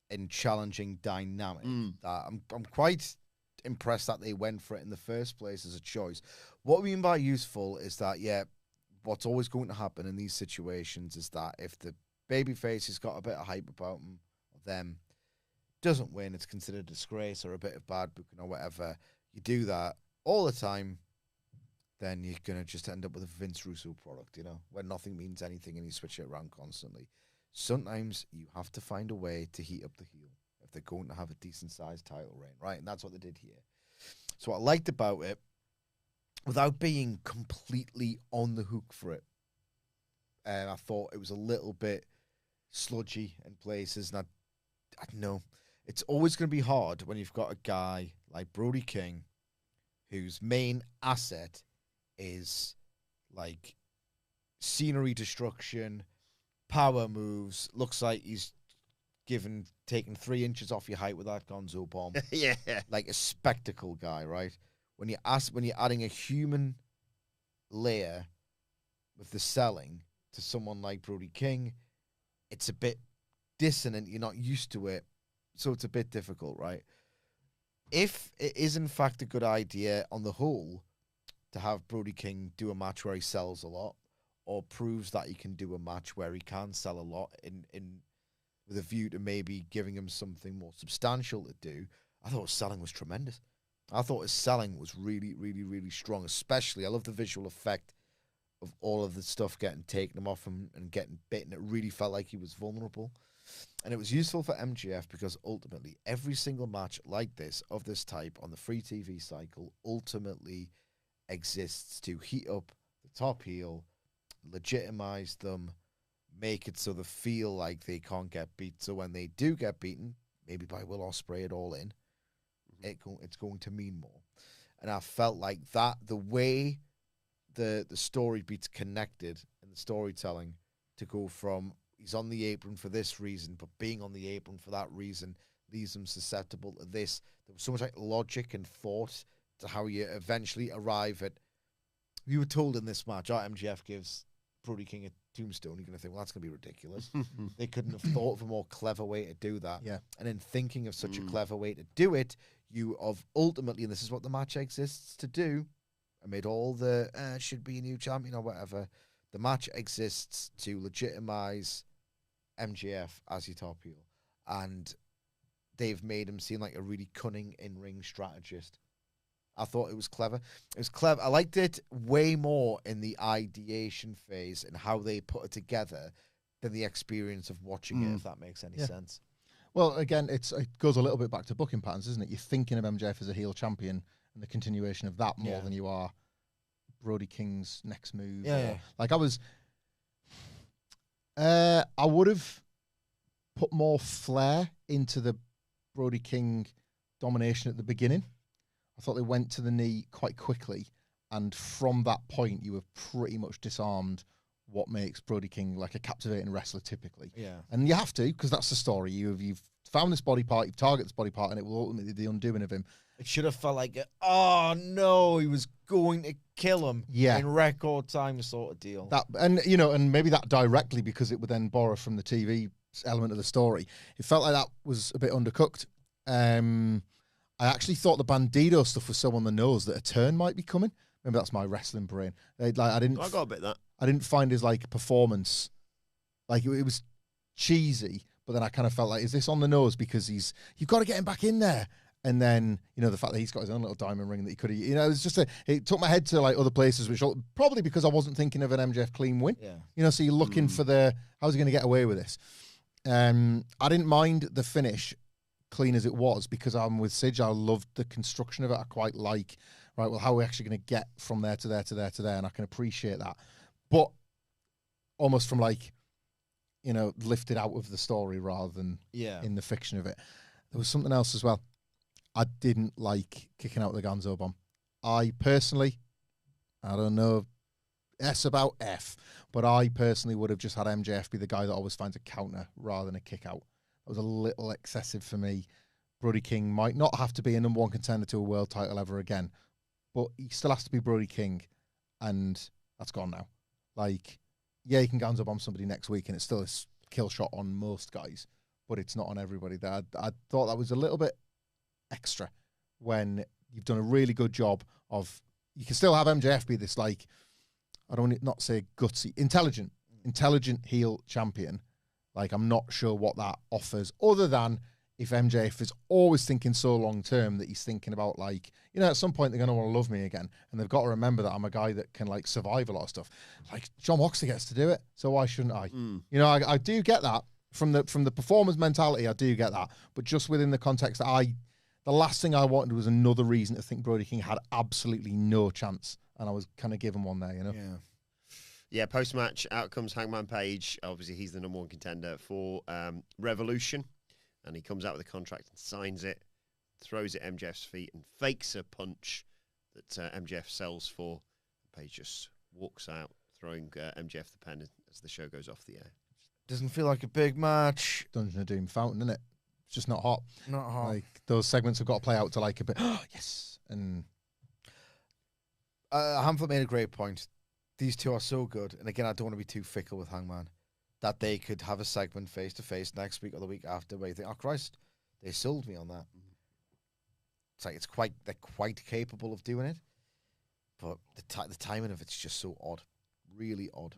and challenging dynamic that I'm quite impressed that they went for it in the first place as a choice. What we mean by useful is that, what's always going to happen in these situations is that if the babyface has got a bit of hype about them, doesn't win, it's considered a disgrace or a bit of bad booking or whatever. You do that all the time, then you're going to just end up with a Vince Russo product, where nothing means anything and you switch it around constantly. Sometimes you have to find a way to heat up the heel if they're going to have a decent-sized title reign, right? And that's what they did here. So what I liked about it, without being completely on the hook for it, I thought it was a little bit sludgy in places, and I don't know. It's always going to be hard when you've got a guy like Brody King whose main asset is like scenery destruction, power moves. Looks like he's taken 3 inches off your height with that Gonzo bomb. Yeah, like a spectacle guy, right? When you're adding a human layer with the selling to someone like Brody King, it's a bit dissonant. You're not used to it, so it's a bit difficult, right? If it is in fact a good idea on the whole to have Brody King do a match where he sells a lot, or proves that he can do a match where he can sell a lot in with a view to maybe giving him something more substantial to do. I thought his selling was tremendous. I thought his selling was really, really, really strong. Especially, I love the visual effect of all of the stuff getting taken him off and getting bitten. It really felt like he was vulnerable. And it was useful for MJF because ultimately every single match like this, of this type, on the free TV cycle, ultimately exists to heat up the top heel, legitimize them, make it so they feel like they can't get beat. So when they do get beaten, maybe by Will Ospreay it all in, it's going to mean more. And I felt like that, the way the story beats connected and the storytelling to go from he's on the apron for this reason, but being on the apron for that reason leaves him susceptible to this. There was so much like logic and thought to how you eventually arrive at. You were told in this match, MJF gives Brody King a tombstone. You're going to think, well, that's going to be ridiculous. They couldn't have thought of a more clever way to do that. Yeah. And in thinking of such a clever way to do it, you have ultimately, and this is what the match exists to do, amid all the should be a new champion or whatever, the match exists to legitimize MJF as your top heel. And they've made him seem like a really cunning in-ring strategist. I thought it was clever. It was clever. I liked it way more in the ideation phase and how they put it together than the experience of watching it, if that makes any sense. Well, again, it goes a little bit back to booking patterns, isn't it? You're thinking of MJF as a heel champion and the continuation of that more than you are Brody King's next move. Like I would have put more flair into the Brody King domination at the beginning. I thought they went to the knee quite quickly, and from that point, you have pretty much disarmed what makes Brody King like a captivating wrestler typically. Yeah. And you have to, because that's the story. You've found this body part, you've targeted this body part, and it will ultimately be the undoing of him. It should have felt like, oh no, he was going to kill him in record time sort of deal. That, and maybe that directly, because it would then borrow from the TV element of the story. It felt like that was a bit undercooked. I actually thought the Bandito stuff was so on the nose that a turn might be coming. Maybe that's my wrestling brain. I got a bit of that. I didn't find his performance it was cheesy, but then I kind of felt like, is this on the nose because you've got to get him back in there? And then the fact that he's got his own little diamond ring that he could have, it was just it took my head to other places, which probably because I wasn't thinking of an MJF clean win. Yeah. So you're looking for how's he going to get away with this? I didn't mind the finish, clean as it was, because I'm with Sidge. I loved the construction of it. I quite like, right, well, how are we actually going to get from there to there to there to there? And I can appreciate that. But almost from lifted out of the story rather than in the fiction of it. There was something else as well. I didn't like kicking out the Gonzo bomb. I personally, I don't know S about F, but I personally would have just had MJF be the guy that always finds a counter rather than a kick out. That was a little excessive for me. Brody King might not have to be a number one contender to a world title ever again, but he still has to be Brody King, and that's gone now. He can Gonzo bomb somebody next week, and it's still a kill shot on most guys, but it's not on everybody. I thought that was a little bit extra when you've done a really good job of. You can still have MJF be this I don't not say gutsy, intelligent heel champion. I'm not sure what that offers, other than if MJF is always thinking so long term that he's thinking about at some point they're going to want to love me again, and they've got to remember that I'm a guy that can survive a lot of stuff. John Moxley gets to do it, so why shouldn't I? I do get that from the performance mentality. I do get that, but just within the context that the last thing I wanted was another reason to think Brody King had absolutely no chance, and I was kind of given one there, Yeah, post-match, out comes Hangman Page. Obviously, he's the number one contender for Revolution. And he comes out with a contract and signs it, throws it at MJF's feet, and fakes a punch that MJF sells for. Page just walks out, throwing MJF the pen as the show goes off the air. Doesn't feel like a big match. Dungeon of Doom fountain, isn't it? It's just not hot. Not hot. Those segments have got to play out to a bit, oh, yes. And Hamflett made a great point. These two are so good. And again, I don't want to be too fickle with Hangman. That they could have a segment face-to-face next week or the week after where you think, oh, Christ, they sold me on that. It's they're quite capable of doing it. But the timing of it's just so odd. Really odd.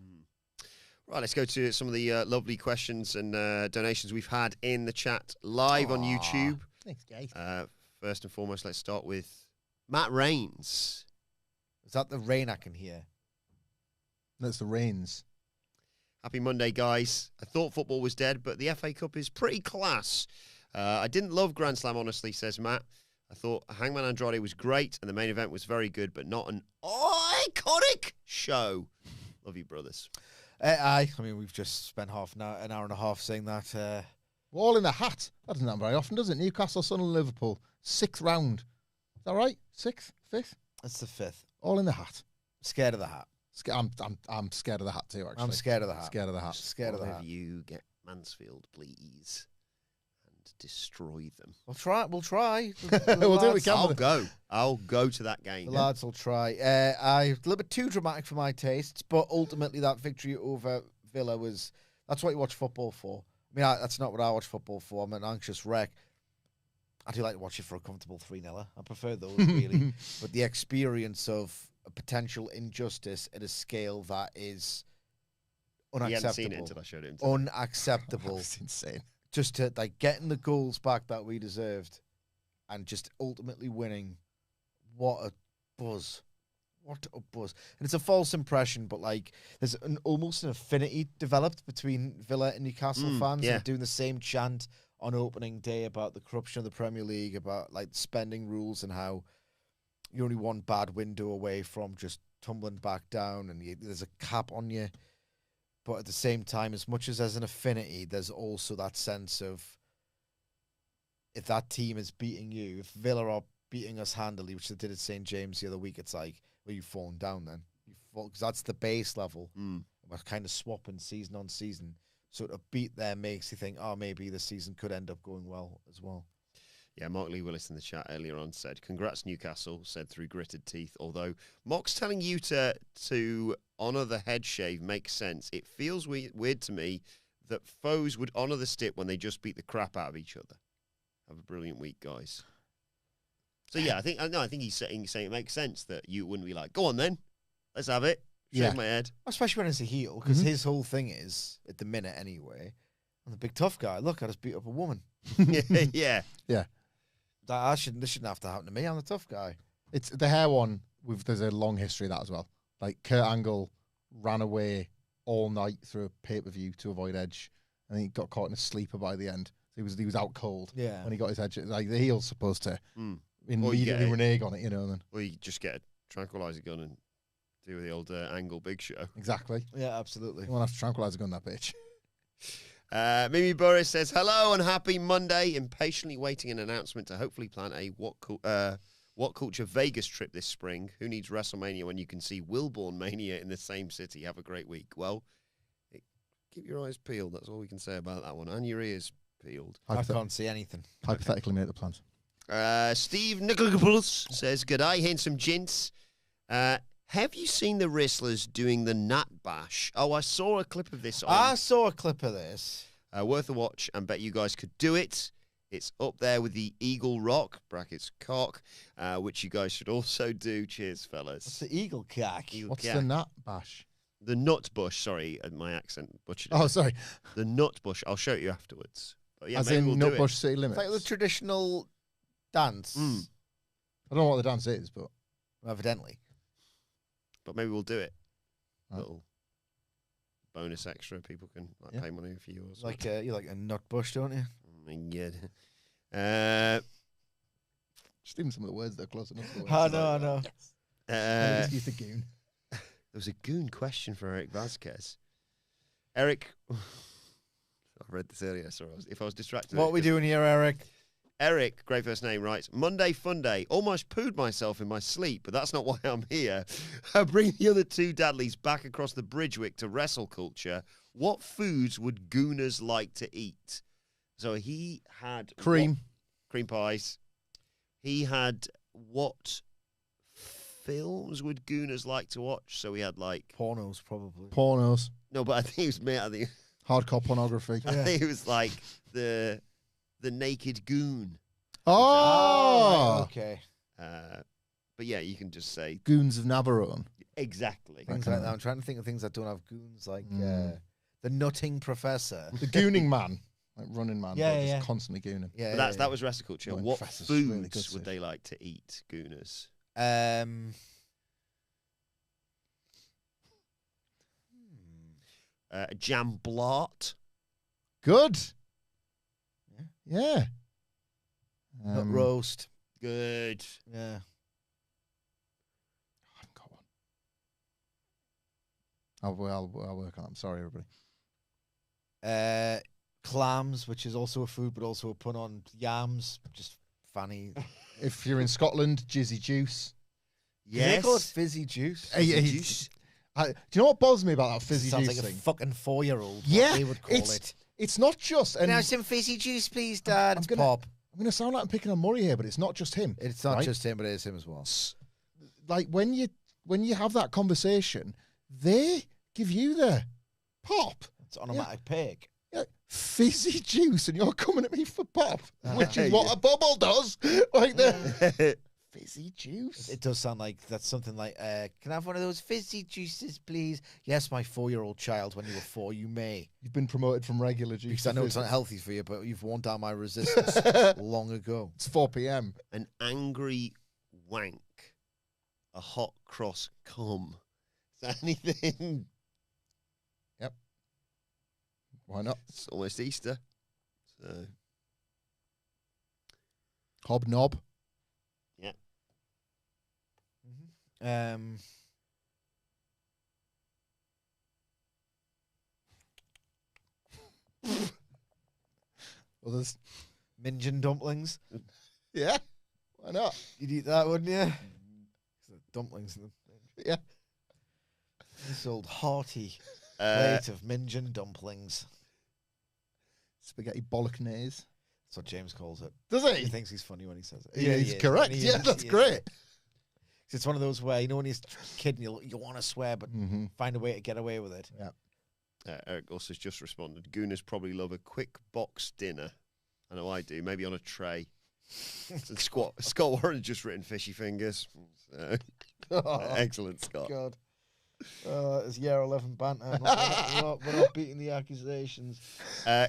Right, let's go to some of the lovely questions and donations we've had in the chat live on YouTube. Thanks, guys. First and foremost, let's start with Matt Rains. Is that the rain I can hear? That's the Reigns. Happy Monday, guys. I thought football was dead, but the FA Cup is pretty class. I didn't love Grand Slam, honestly, says Matt. I thought Hangman Andrade was great, and the main event was very good, but not an iconic show. Love you, brothers. I mean, we've just spent an hour and a half saying that. We're all in the hat. That doesn't happen very often, does it? Newcastle, Sunderland, Liverpool. 6th round. Is that right? 6th? 5th? It's the 5th. All in the hat. Scared of the hat. I'm scared of the hat too, actually. I'm scared of the hat. Scared of the hat. Scared of the One hat. you get Mansfield, please, and destroy them. We'll try. We'll try. We'll do what we can. I'll go to that game. The lads will try. A little bit too dramatic for my tastes, but ultimately that victory over Villa that's what you watch football for. I mean, that's not what I watch football for. I'm an anxious wreck. I do like to watch it for a comfortable 3-0. I prefer those, really. But the experience of a potential injustice at a scale that is unacceptable. He hadn't seen it until I showed it. Unacceptable. That's insane. Just to getting the goals back that we deserved and just ultimately winning. What a buzz. What a buzz. And it's a false impression, but there's almost an affinity developed between Villa and Newcastle fans. Yeah. They're doing the same chant on opening day about the corruption of the Premier League, about spending rules and how you're only one bad window away from just tumbling back down and there's a cap on you. But at the same time, as much as there's an affinity, there's also that sense of if that team is beating you, if Villa are beating us handily, which they did at St. James the other week, it's well, you've fallen down then. Because that's the base level. We're kind of swapping season on season. So to beat there makes you think, maybe the season could end up going well as well. Yeah, Mark Lee Willis in the chat earlier on said, congrats Newcastle, said through gritted teeth. Although Mox telling you to honour the head shave makes sense. It feels weird to me that foes would honour the stip when they just beat the crap out of each other. Have a brilliant week, guys. So yeah, I think he's saying it makes sense that you wouldn't be like, go on then, let's have it. Shave my head. Especially when it's a heel, because his whole thing is, at the minute anyway, I'm the big tough guy. Look, I just beat up a woman. Yeah. This shouldn't have to happen to me. I'm the tough guy. It's the hair one. There's a long history of that as well. Kurt Angle ran away all night through a pay-per-view to avoid Edge, and he got caught in a sleeper by the end. So he was out cold when he got his Edge. The heel's supposed to immediately renege on it, Then. Or you just get a tranquilizer gun and do the old Angle Big Show. Exactly. Yeah, absolutely. You won't have to tranquilizer gun that bitch. Mimi Boris says, hello and happy Monday. Impatiently waiting an announcement to hopefully plan a WhatCulture Vegas trip this spring. Who needs WrestleMania when you can see Wilbourn Mania in the same city? Have a great week. Well, keep your eyes peeled. That's all we can say about that one. And your ears peeled. I can't see anything. Hypothetically make the plans. Steve Nicolopoulos says, g'day, handsome gents. Have you seen the wrestlers doing the nut bash? Oh, I saw a clip of this. I saw a clip of this. Worth a watch, and bet you guys could do it. It's up there with the Eagle Rock, brackets cock, which you guys should also do. Cheers, fellas. It's the Eagle cock. What's the nut bash? The nut bush. Sorry, my accent butchered it. Oh, sorry. The nut bush. I'll show it you afterwards. But yeah, as maybe in we'll nut do bush city limits. It's like the traditional dance. I don't know what the dance is, but Evidently. But maybe we'll do it. Right. Little bonus extra. People can pay money for you or Like something. you like a nut bush, don't you? Yeah. just even some of the words that are close enough. I know. Yes. Use the goon. There was a goon question for Eric Vasquez. Eric, I read this earlier, so if I was distracted. What are we doing here, Eric? Eric, great first name, writes, Monday fun day. Almost pooed myself in my sleep, but that's not why I'm here. I bring the other two Dadleys back across the Bridgewick to WrestleCulture. What foods would Gooners like to eat? So he had... Cream pies. He had what films would Gooners like to watch? So we had Pornos, probably. Pornos. No, but I think it was... Hardcore pornography. I think it was the Naked Goon. Oh! Right, okay. But yeah, you can just say Goons of Navarone. exactly. Things like that. I'm trying to think of things that don't have goons, like the Nutting Professor. The gooning man. Like Running Man. Yeah, but yeah. just constantly gooning. Yeah, But that was WrestleCulture. When What Professor's foods really good would stuff. they like to eat, Gooners? Jamblot. Good. Yeah. Yeah. Nut roast. Good. Yeah. I haven't got one. I'll work on it. I'm sorry, everybody. Clams, which is also a food, but also a pun on yams. Just funny. If you're in Scotland, Jizzy Juice. They call it Yes. fizzy juice. Juice. Do you know what bothers me about that fizzy Sounds juice like thing? a fucking 4-year-old. Yeah, They would call it. It's not just. And Now some fizzy juice, please, Dad. I'm It's gonna- Pop. I'm going to sound like I'm picking on Murray here, but it's not just him. It's not right? just him, but it is him as well. Like when you have that conversation, they give you the pop. It's automatic pick. Yeah, fizzy juice, and you're coming at me for pop, which is what a bubble does. Like the fizzy juice. It does sound like that's something like, can I have one of those fizzy juices, please? Yes, my 4-year-old child, when you were 4, you may. You've been promoted from regular juice. Because I to know it's fizzy. not healthy for you, but you've worn down my resistance long ago. It's 4 p.m. An angry wank. A hot cross cum. Is that anything? Why not? It's almost Easter. So Hobnob. yeah. Others. Minjin dumplings. Yeah. Why not? You'd eat that, wouldn't you? Dumplings. Yeah. This old hearty Uh, plate of Minjin dumplings. Spaghetti bolognese. That's what James calls it. Does He he? thinks he's funny when he says it. Yeah, he he's is. correct. He Yeah, is, that's he is. great. It's one of those where, you know, when you're a kid and you want to swear, but Mm-hmm. find a way to get away with it. Eric also has just responded. Gooners probably love a quick box dinner. I know I do. Maybe on a tray. Scott Warren has just written fishy fingers. So, excellent, Scott. God. It's year 11 banter. We're not beating the accusations.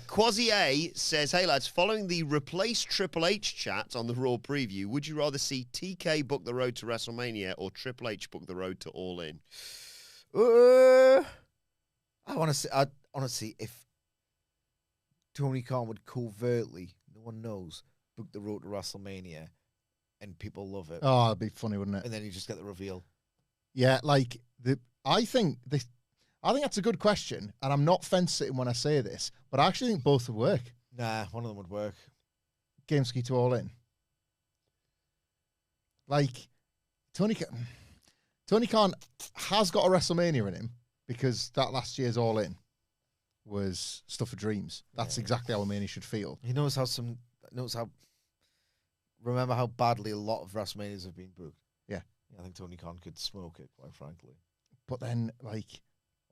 Quasi A says, "Hey lads, following the replace Triple H chat on the Raw preview, would you rather see TK book the road to WrestleMania or Triple H book the road to All In?" I want to see if Tony Khan would covertly, no one knows, book the road to WrestleMania, and people love it, Oh, it'd be funny, wouldn't it? and then you just get the reveal. Yeah, like I think that's a good question, and I'm not fence sitting when I say this, but I actually think both would work. Nah, one of them would work. Gameski to All In. Like Tony Khan has got a WrestleMania in him because that last year's All In was stuff for dreams. That's exactly how a Mania should feel. He knows how. Remember how badly a lot of WrestleManias have been booked. Yeah. I think Tony Khan could smoke it, quite frankly. But then, like,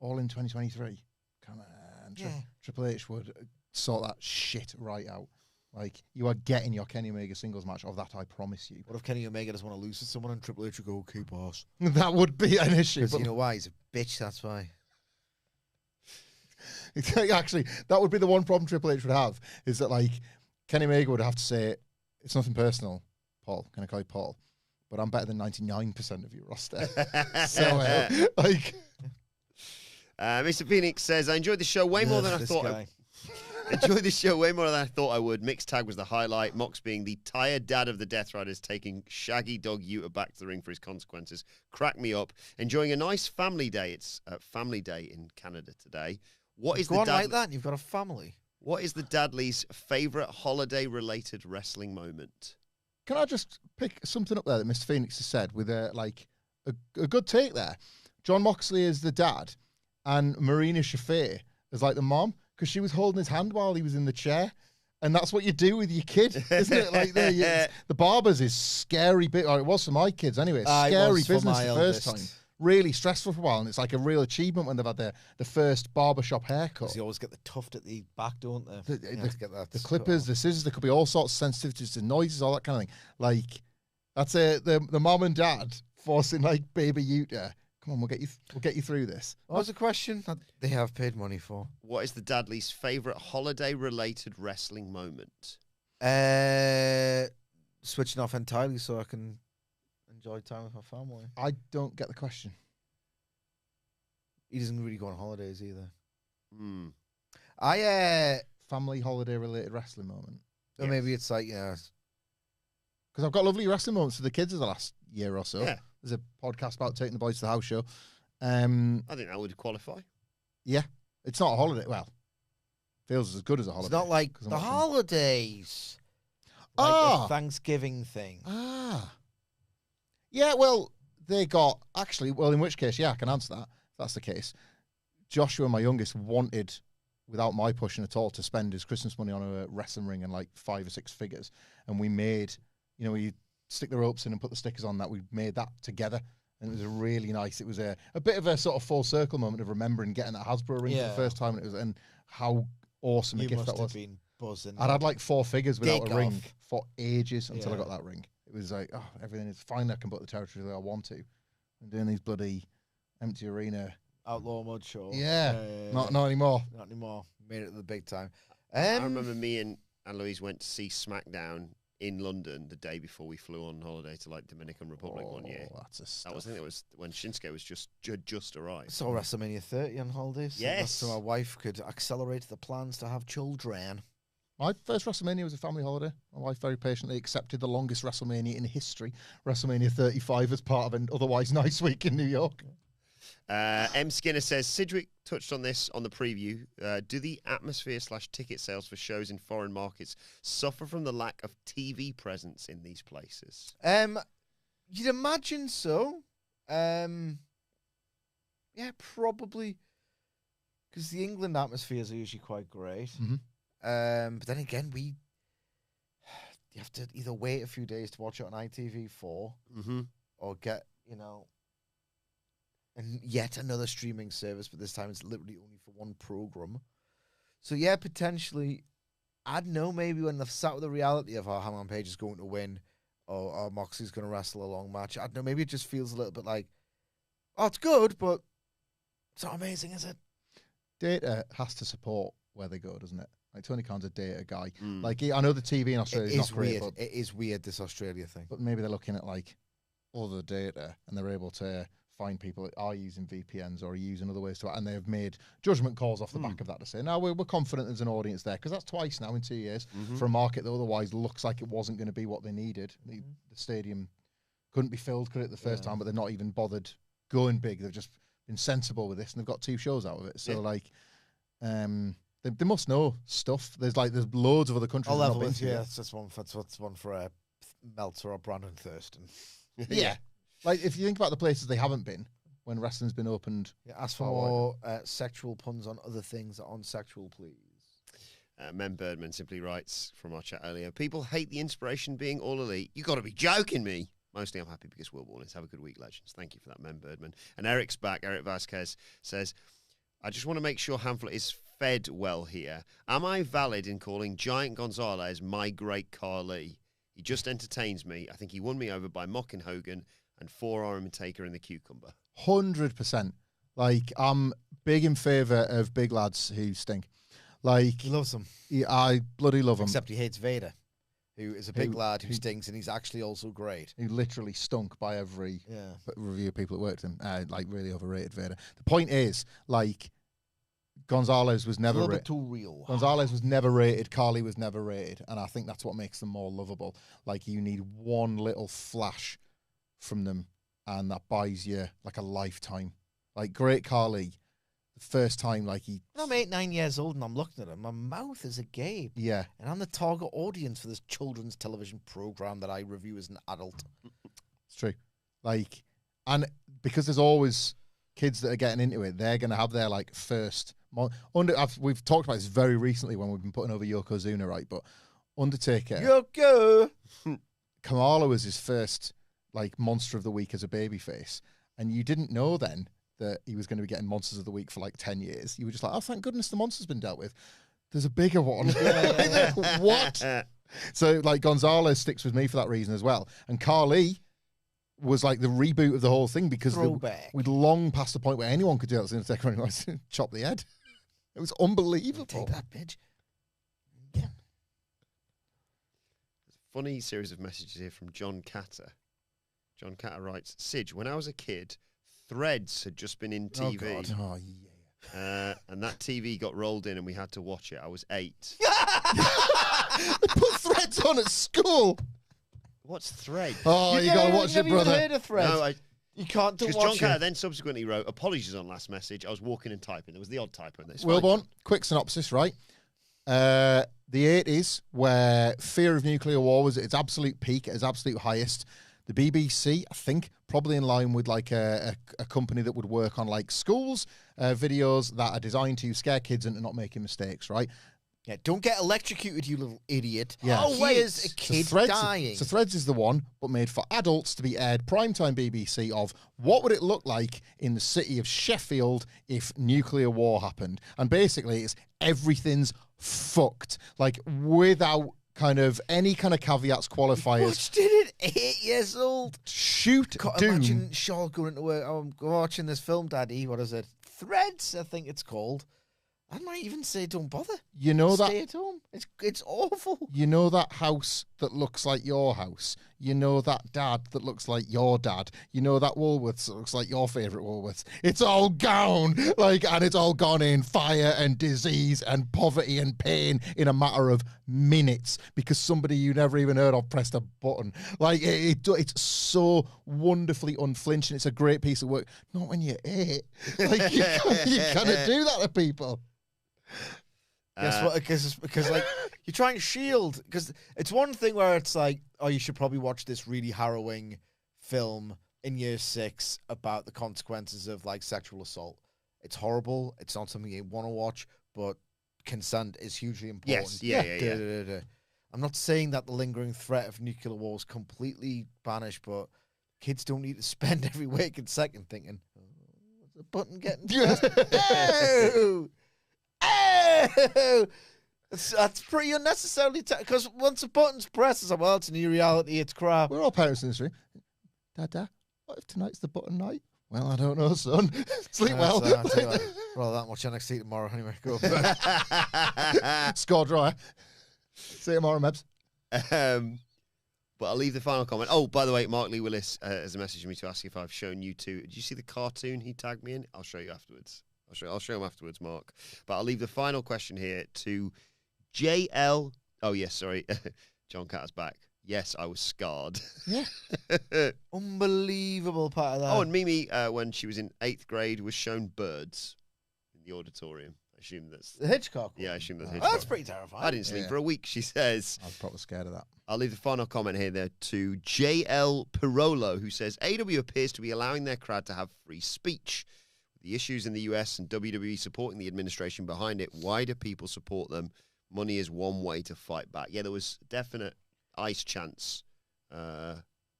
All In 2023, come on, Triple H would sort that shit right out. Like, you are getting your Kenny Omega singles match of that, I promise you. What if Kenny Omega doesn't want to lose to someone and Triple H would go, okay, boss? That would be an issue. Because But you know why? He's a bitch, that's why. actually, that would be the one problem Triple H would have, is that, like, Kenny Omega would have to say, it's nothing personal, Paul. Can I call you Paul? But I'm better than 99% of your roster. So, like... Mr. Phoenix says, "I enjoyed the show way more than I This thought. guy. Enjoyed this show way more than I thought I would. Mixed tag was the highlight. Mox being the tired dad of the Death Riders, taking Shaggy Dog Utah back to the ring for his consequences. Cracked me up. Enjoying a nice family day. It's Family Day in Canada today. What is Go on the like that and you've got a family. What is the Dadleys' favourite holiday-related wrestling moment?" Can I just pick something up there that Mr. Phoenix has said with a good take there? John Moxley is the dad, and Marina Shafir is like the mom because she was holding his hand while he was in the chair, and that's what you do with your kid, isn't it? Like the barbers is scary bit, or it was for my kids anyway. Scary business the first time, really stressful for a while, and it's like a real achievement when they've had the first barbershop haircut. Because you always get the tuft at the back, don't they? You have to get that The clippers, the scissors, there could be all sorts of sensitivities to noises, all that kind of thing. Like, That's the mom and dad forcing like baby Yuta. Come on, we'll get you through this. What was the question that they have paid money for? What is the Dudley's favourite holiday-related wrestling moment? Switching off entirely so I can enjoy time with my family. I don't get the question. He doesn't really go on holidays either. Hmm. Family holiday related wrestling moment. Or maybe it's like, yeah. Because I've got lovely wrestling moments for the kids of the last year or so. Yeah. There's a podcast about taking the boys to the house show. I think that would qualify. Yeah. It's not a holiday. Well, feels as good as a holiday. It's not like 'cause I'm the watching- holidays. Like a Thanksgiving thing. Yeah, well, they got, actually, well, in which case, yeah, I can answer that. If that's the case. Joshua, my youngest, wanted, without my pushing at all, to spend his Christmas money on a wrestling ring and like 5 or 6 figures. And we made, you stick the ropes in and put the stickers on that. We made that together. And it was a really nice, it was a bit of a sort of full circle moment of remembering getting that Hasbro ring for the first time. And how awesome a gift that was. Been buzzing. I'd had like 4 figures without a ring off. for ages until I got that ring. It was like, oh, everything is fine. I can put the territory that I want to. I'm doing these bloody empty arena. Outlaw Mud Show. Yeah. Not anymore. Not anymore. Made it at the big time. I remember me and Louise went to see SmackDown in London the day before we flew on holiday to like Dominican Republic one year. That's a I think it was when Shinsuke was just arrived. Saw WrestleMania 30 on holidays. Yes. So my wife could accelerate the plans to have children. My first WrestleMania was a family holiday. My wife very patiently accepted the longest WrestleMania in history, WrestleMania 35, as part of an otherwise nice week in New York. M. Skinner says, Sidgwick touched on this on the preview. Do the atmosphere/ticket sales for shows in foreign markets suffer from the lack of TV presence in these places? You'd imagine so. Yeah, probably. Because the England atmospheres are usually quite great. Mm-hmm. But then again, you have to either wait a few days to watch it on ITV4 or get, and yet another streaming service, but this time it's literally only for one program. So yeah, potentially, I'd know maybe when they've sat with the reality of how Hangman Page is going to win or Moxley's going to wrestle a long match, I'd know maybe it just feels a little bit like, oh, it's good, but it's not amazing, is it? Data has to support where they go, doesn't it? Like Tony Khan's a data guy. Like I know the TV in Australia is not great, weird. It is weird, this Australia thing. But maybe they're looking at like other data and they're able to find people that are using VPNs or are using other ways to, and they have made judgment calls off the back of that to say, no, we're confident there's an audience there, because that's twice now in 2 years for a market that otherwise looks like it wasn't going to be what they needed. The stadium couldn't be filled, could it, the first time, but they're not even bothered going big. They've just been sensible with this, and they've got 2 shows out of it. So they must know stuff. There's loads of other countries. That's one for Meltzer or Brandon Thurston. Yeah. Like, if you think about the places they haven't been when wrestling's been opened. Yeah, ask for more sexual puns on other things that aren't sexual, please. Mem Birdman simply writes from our chat earlier, people hate the inspiration being all elite. You got to be joking me. Mostly I'm happy because Wilbourn is. Have a good week, legends. Thank you for that, Mem Birdman. And Eric's back. Eric Vasquez says, I just want to make sure Hamflett is fed well here. Am I valid in calling Giant Gonzalez my great Carly? He just entertains me. I think he won me over by mocking Hogan and forearm taker in the cucumber. 100%. Like, I'm big in favour of big lads who stink. Like, He loves them. I bloody love him. Except he hates Vader, who is a big lad who stinks, and he's actually also great. He literally stunk by every review of people that worked with him. Like, really overrated Vader. The point is, like, Gonzalez was never a little bit too real. Gonzalez was never rated. Carly was never rated, and I think that's what makes them more lovable. Like, you need one little flash from them, and that buys you like a lifetime. Like, great Carly, the first time, like I'm 8, 9 years old, and I'm looking at him. My mouth is agape. Yeah, and I'm the target audience for this children's television program that I review as an adult. It's true. Like, and because there's always kids that are getting into it, they're gonna have their like first. We've talked about this very recently when we've been putting over Yokozuna, right? But Undertaker, Yoko, Kamala was his first like monster of the week as a babyface, and you didn't know then that he was going to be getting monsters of the week for like 10 years. You were just like, oh, thank goodness the monster's been dealt with. There's a bigger one. What? So, like, Gonzalez sticks with me for that reason as well. And Carly was like the reboot of the whole thing because we'd long past the point where anyone could do that. So take anyone chop the head. It was unbelievable. Take that, bitch. Yeah. Funny series of messages here from John Catter. John Catter writes, Sidge, when I was a kid, Threads had just been in TV. Oh, God. Oh, yeah. And that TV got rolled in and we had to watch it. I was 8. They put Threads on at school. What's Thread? Oh, you got to watch it, brother. Heard of Threads? No, you can't do watch John Catter it. then subsequently wrote, apologies on last message. I was walking and typing. There was the odd typo in this. Wilbourn, quick synopsis, right? The 80s, where fear of nuclear war was at its absolute peak, at its absolute highest. The BBC, I think, probably in line with like a company that would work on like schools, videos that are designed to scare kids into not making mistakes, right? Yeah, don't get electrocuted, you little idiot. Yeah. Oh, wait. Here's a kid dying. So Threads is the one, but made for adults to be aired primetime BBC of what would it look like in the city of Sheffield if nuclear war happened. And basically, it's everything's fucked. Like, without kind of any kind of caveats, qualifiers. Watched it at 8 years old. Shoot Can't Doom. imagine Shaw going to work. I'm watching this film, Daddy. What is it? Threads, I think it's called. I might even say don't bother. You know Stay that at home. It's awful. you know that house that looks like your house. You know that dad that looks like your dad. You know that Woolworths that looks like your favourite Woolworths. It's all gone, and it's all gone in fire and disease and poverty and pain in a matter of minutes because somebody you never even heard of pressed a button. Like it's so wonderfully unflinching. It's a great piece of work. Not when you're 8. Like you cannot do that to people. Guess what? Because like you're trying to shield. Because it's one thing where it's like, oh, you should probably watch this really harrowing film in year 6 about the consequences of like sexual assault. It's horrible. It's not something you want to watch, but consent is hugely important. Yes, yeah. I'm not saying that the lingering threat of nuclear war is completely banished, but kids don't need to spend every waking second thinking, oh, what's the button getting pressed? No! Oh! That's pretty unnecessarily because once a button's pressed, it's like, well, it's a new reality, it's crap. We're all parents in this room. Dada, what if tonight's the button night? Well, I don't know, son. Sleep well. I'll tell you what, rather that much NXT tomorrow anyway. Go. Score drawer. See you tomorrow, Mebs. But I'll leave the final comment. Oh, by the way, Mark Lee Willis has a message for me to ask if I've shown you two. Did you see the cartoon he tagged me in? I'll show you afterwards. I'll show him afterwards, Mark. But I'll leave the final question here to JL. Oh, yes, sorry. John Catter's back. Yes, I was scarred. Yeah. Unbelievable part of that. Oh, and Mimi, when she was in 8th grade, was shown birds in the auditorium. I assume that's... The Hitchcock one? Yeah, I assume that's Oh, Hitchcock. that's pretty terrifying. I didn't sleep for a week, she says. I was probably scared of that. I'll leave the final comment here there to JL Pirolo, who says, AEW appears to be allowing their crowd to have free speech. The issues in the US and WWE supporting the administration behind it, why do people support them? Money is one way to fight back. Yeah, there was definite ice chants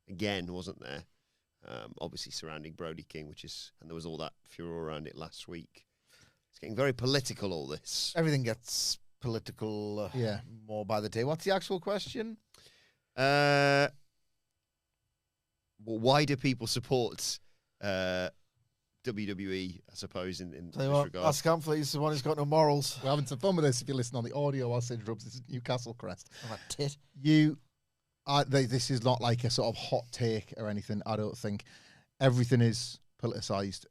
again, wasn't there? Obviously surrounding Brody King, and there was all that furor around it last week. It's getting very political, all this. Everything gets political more by the day. What's the actual question? Well, why do people support WWE, I suppose, in this regard? Ask Hamflett, he's the one who's got no morals. We're having some fun with this if you listen on the audio while Sid rubs his Newcastle crest. I'm a tit. This is not like a sort of hot take or anything, I don't think. Everything is politicised,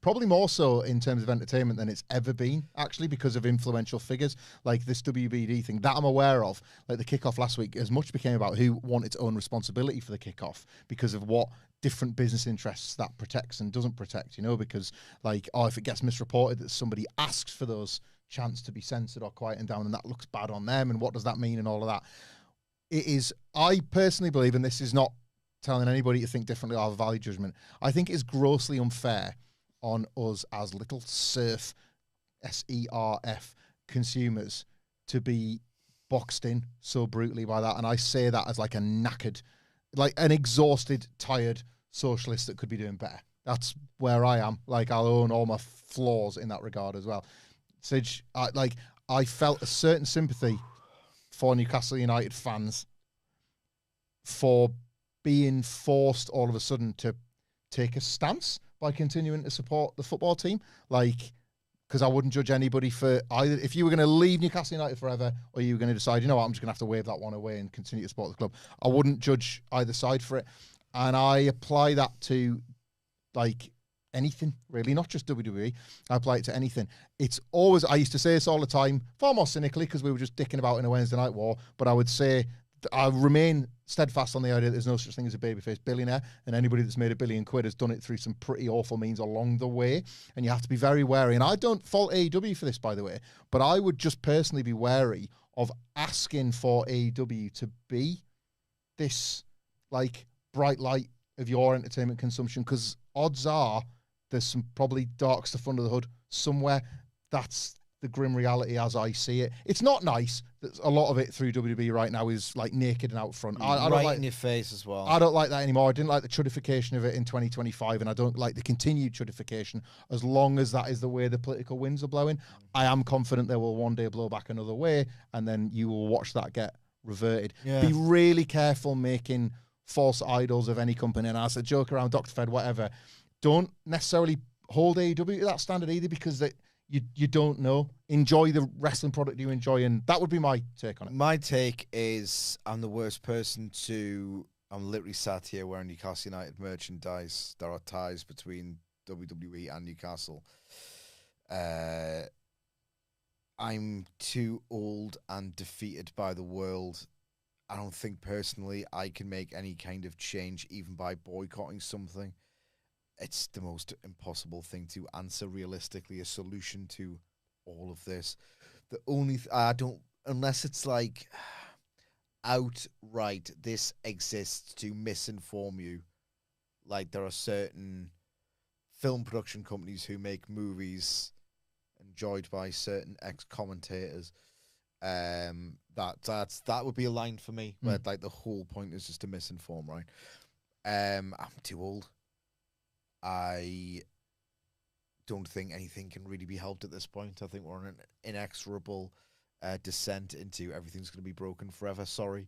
probably more so in terms of entertainment than it's ever been, actually, because of influential figures like this WBD thing that I'm aware of. Like the kickoff last week, as much became about who won its own responsibility for the kickoff because of what different business interests that protects and doesn't protect, because like, if it gets misreported that somebody asks for those chants to be censored or quietened down and that looks bad on them, and what does that mean and all of that. It is, I personally believe, and this is not telling anybody to think differently or have a value judgment, I think it's grossly unfair on us as little serf, SERF consumers to be boxed in so brutally by that. And I say that as like a knackered, like an exhausted, tired socialist that could be doing better. That's where I am. Like, I'll own all my flaws in that regard as well. Sidge, I felt a certain sympathy for Newcastle United fans for being forced all of a sudden to take a stance by continuing to support the football team. Like, because I wouldn't judge anybody for either. If you were going to leave Newcastle United forever, or you were going to decide, you know what, I'm just going to have to wave that one away and continue to support the club, I wouldn't judge either side for it. And I apply that to, like, anything, really, not just WWE. I apply it to anything. It's always, I used to say this all the time, far more cynically, because we were just dicking about in a Wednesday Night War, but I would say, I remain steadfast on the idea that there's no such thing as a babyface billionaire, and anybody that's made £1 billion has done it through some pretty awful means along the way, and you have to be very wary. And I don't fault AEW for this, by the way, but I would just personally be wary of asking for AEW to be this, like, bright light of your entertainment consumption, because odds are there's some probably dark stuff under the hood somewhere. That's the grim reality as I see it. It's not nice that a lot of it through WWE right now is like naked and out front. I don't right like, in your face as well. I don't like that anymore. I didn't like the chudification of it in 2025, and I don't like the continued chudification as long as that is the way the political winds are blowing. I am confident they will one day blow back another way, and then you will watch that get reverted. Yeah. Be really careful making false idols of any company. And as a joke around Dr. Fed, whatever, don't necessarily hold AEW to that standard either, because you don't know. Enjoy the wrestling product you enjoy, and that would be my take on it. My take is I'm the worst person to... I'm literally sat here wearing Newcastle United merchandise. There are ties between WWE and Newcastle. I'm too old and defeated by the world. I don't think personally I can make any kind of change even by boycotting something. It's the most impossible thing to answer realistically, a solution to all of this. The only I don't, unless it's like outright, this exists to misinform you. Like there are certain film production companies who make movies enjoyed by certain ex-commentators. That would be a line for me. But like the whole point is just to misinform, right? I'm too old. I don't think anything can really be helped at this point. I think we're on an inexorable descent into everything's going to be broken forever. Sorry.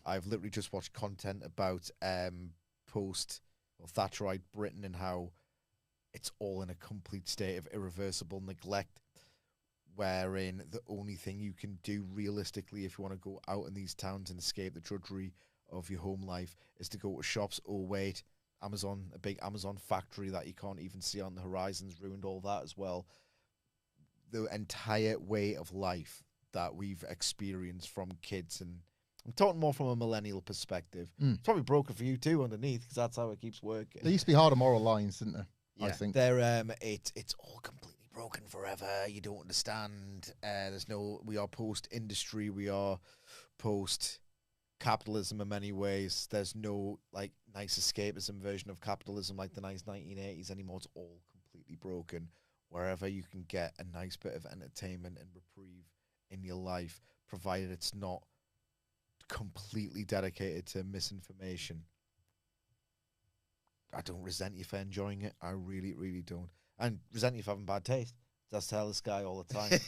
I've literally just watched content about post-Thatcherite Britain and how it's all in a complete state of irreversible neglect, wherein the only thing you can do realistically if you want to go out in these towns and escape the drudgery of your home life is to go to shops. Oh, wait. Amazon, a big Amazon factory that you can't even see on the horizons, ruined all that as well. The entire way of life that we've experienced from kids, and I'm talking more from a millennial perspective. It's probably broken for you too underneath, because that's how it keeps working. There used to be harder moral lines, didn't there? Yeah. I think it's all completely broken forever. You don't understand. We are post-industry. We are post-capitalism in many ways. There's no like nice escapism version of capitalism like the nice 1980s anymore. It's all completely broken. Wherever you can get a nice bit of entertainment and reprieve in your life, provided it's not completely dedicated to misinformation. I don't resent you for enjoying it. I really, really don't. And resent you for having bad taste. That's tell this guy all the time.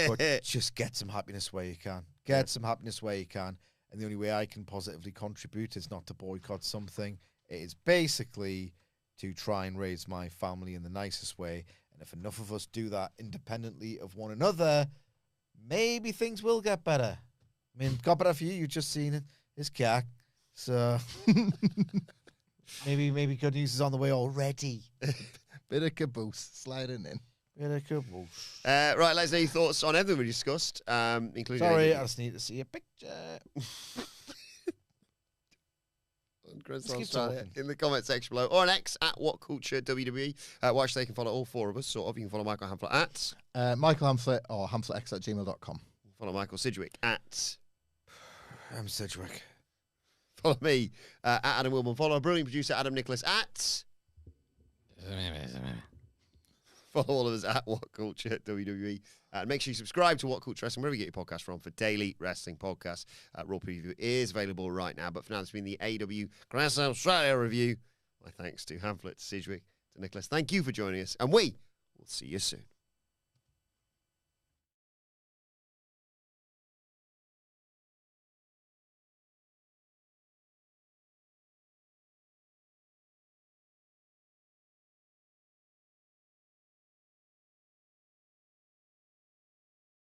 But just get some happiness where you can. Get some happiness where you can. And the only way I can positively contribute is not to boycott something. It is basically to try and raise my family in the nicest way. And if enough of us do that independently of one another, maybe things will get better. I mean, got better for you. You've just seen it. It's cack. So maybe good news is on the way already. bit of caboose sliding in. Bit of caboose. Right, let's know your thoughts on everything we discussed, including... Sorry, I just need to see a picture. Chris keep talking. in the comment section below, or on X at WhatCulture WWE. Watch, they can follow all four of us, sort of. You can follow Michael Hamflett at... Michael Hamflett or HamflettX@gmail.com. Follow Michael Sidgwick at... I'm Sidgwick. Follow me at Adam Wilbourn. Follow our brilliant producer Adam Nicholas at... Follow all of us at WhatCulture WWE. And make sure you subscribe to WhatCulture Wrestling, wherever you get your podcast from, for daily wrestling podcasts. Raw Preview is available right now. But for now, this has been the AEW Grand Slam Australia review. My thanks to Hamflett, to Sidgwick, to Nicholas. Thank you for joining us. And we will see you soon.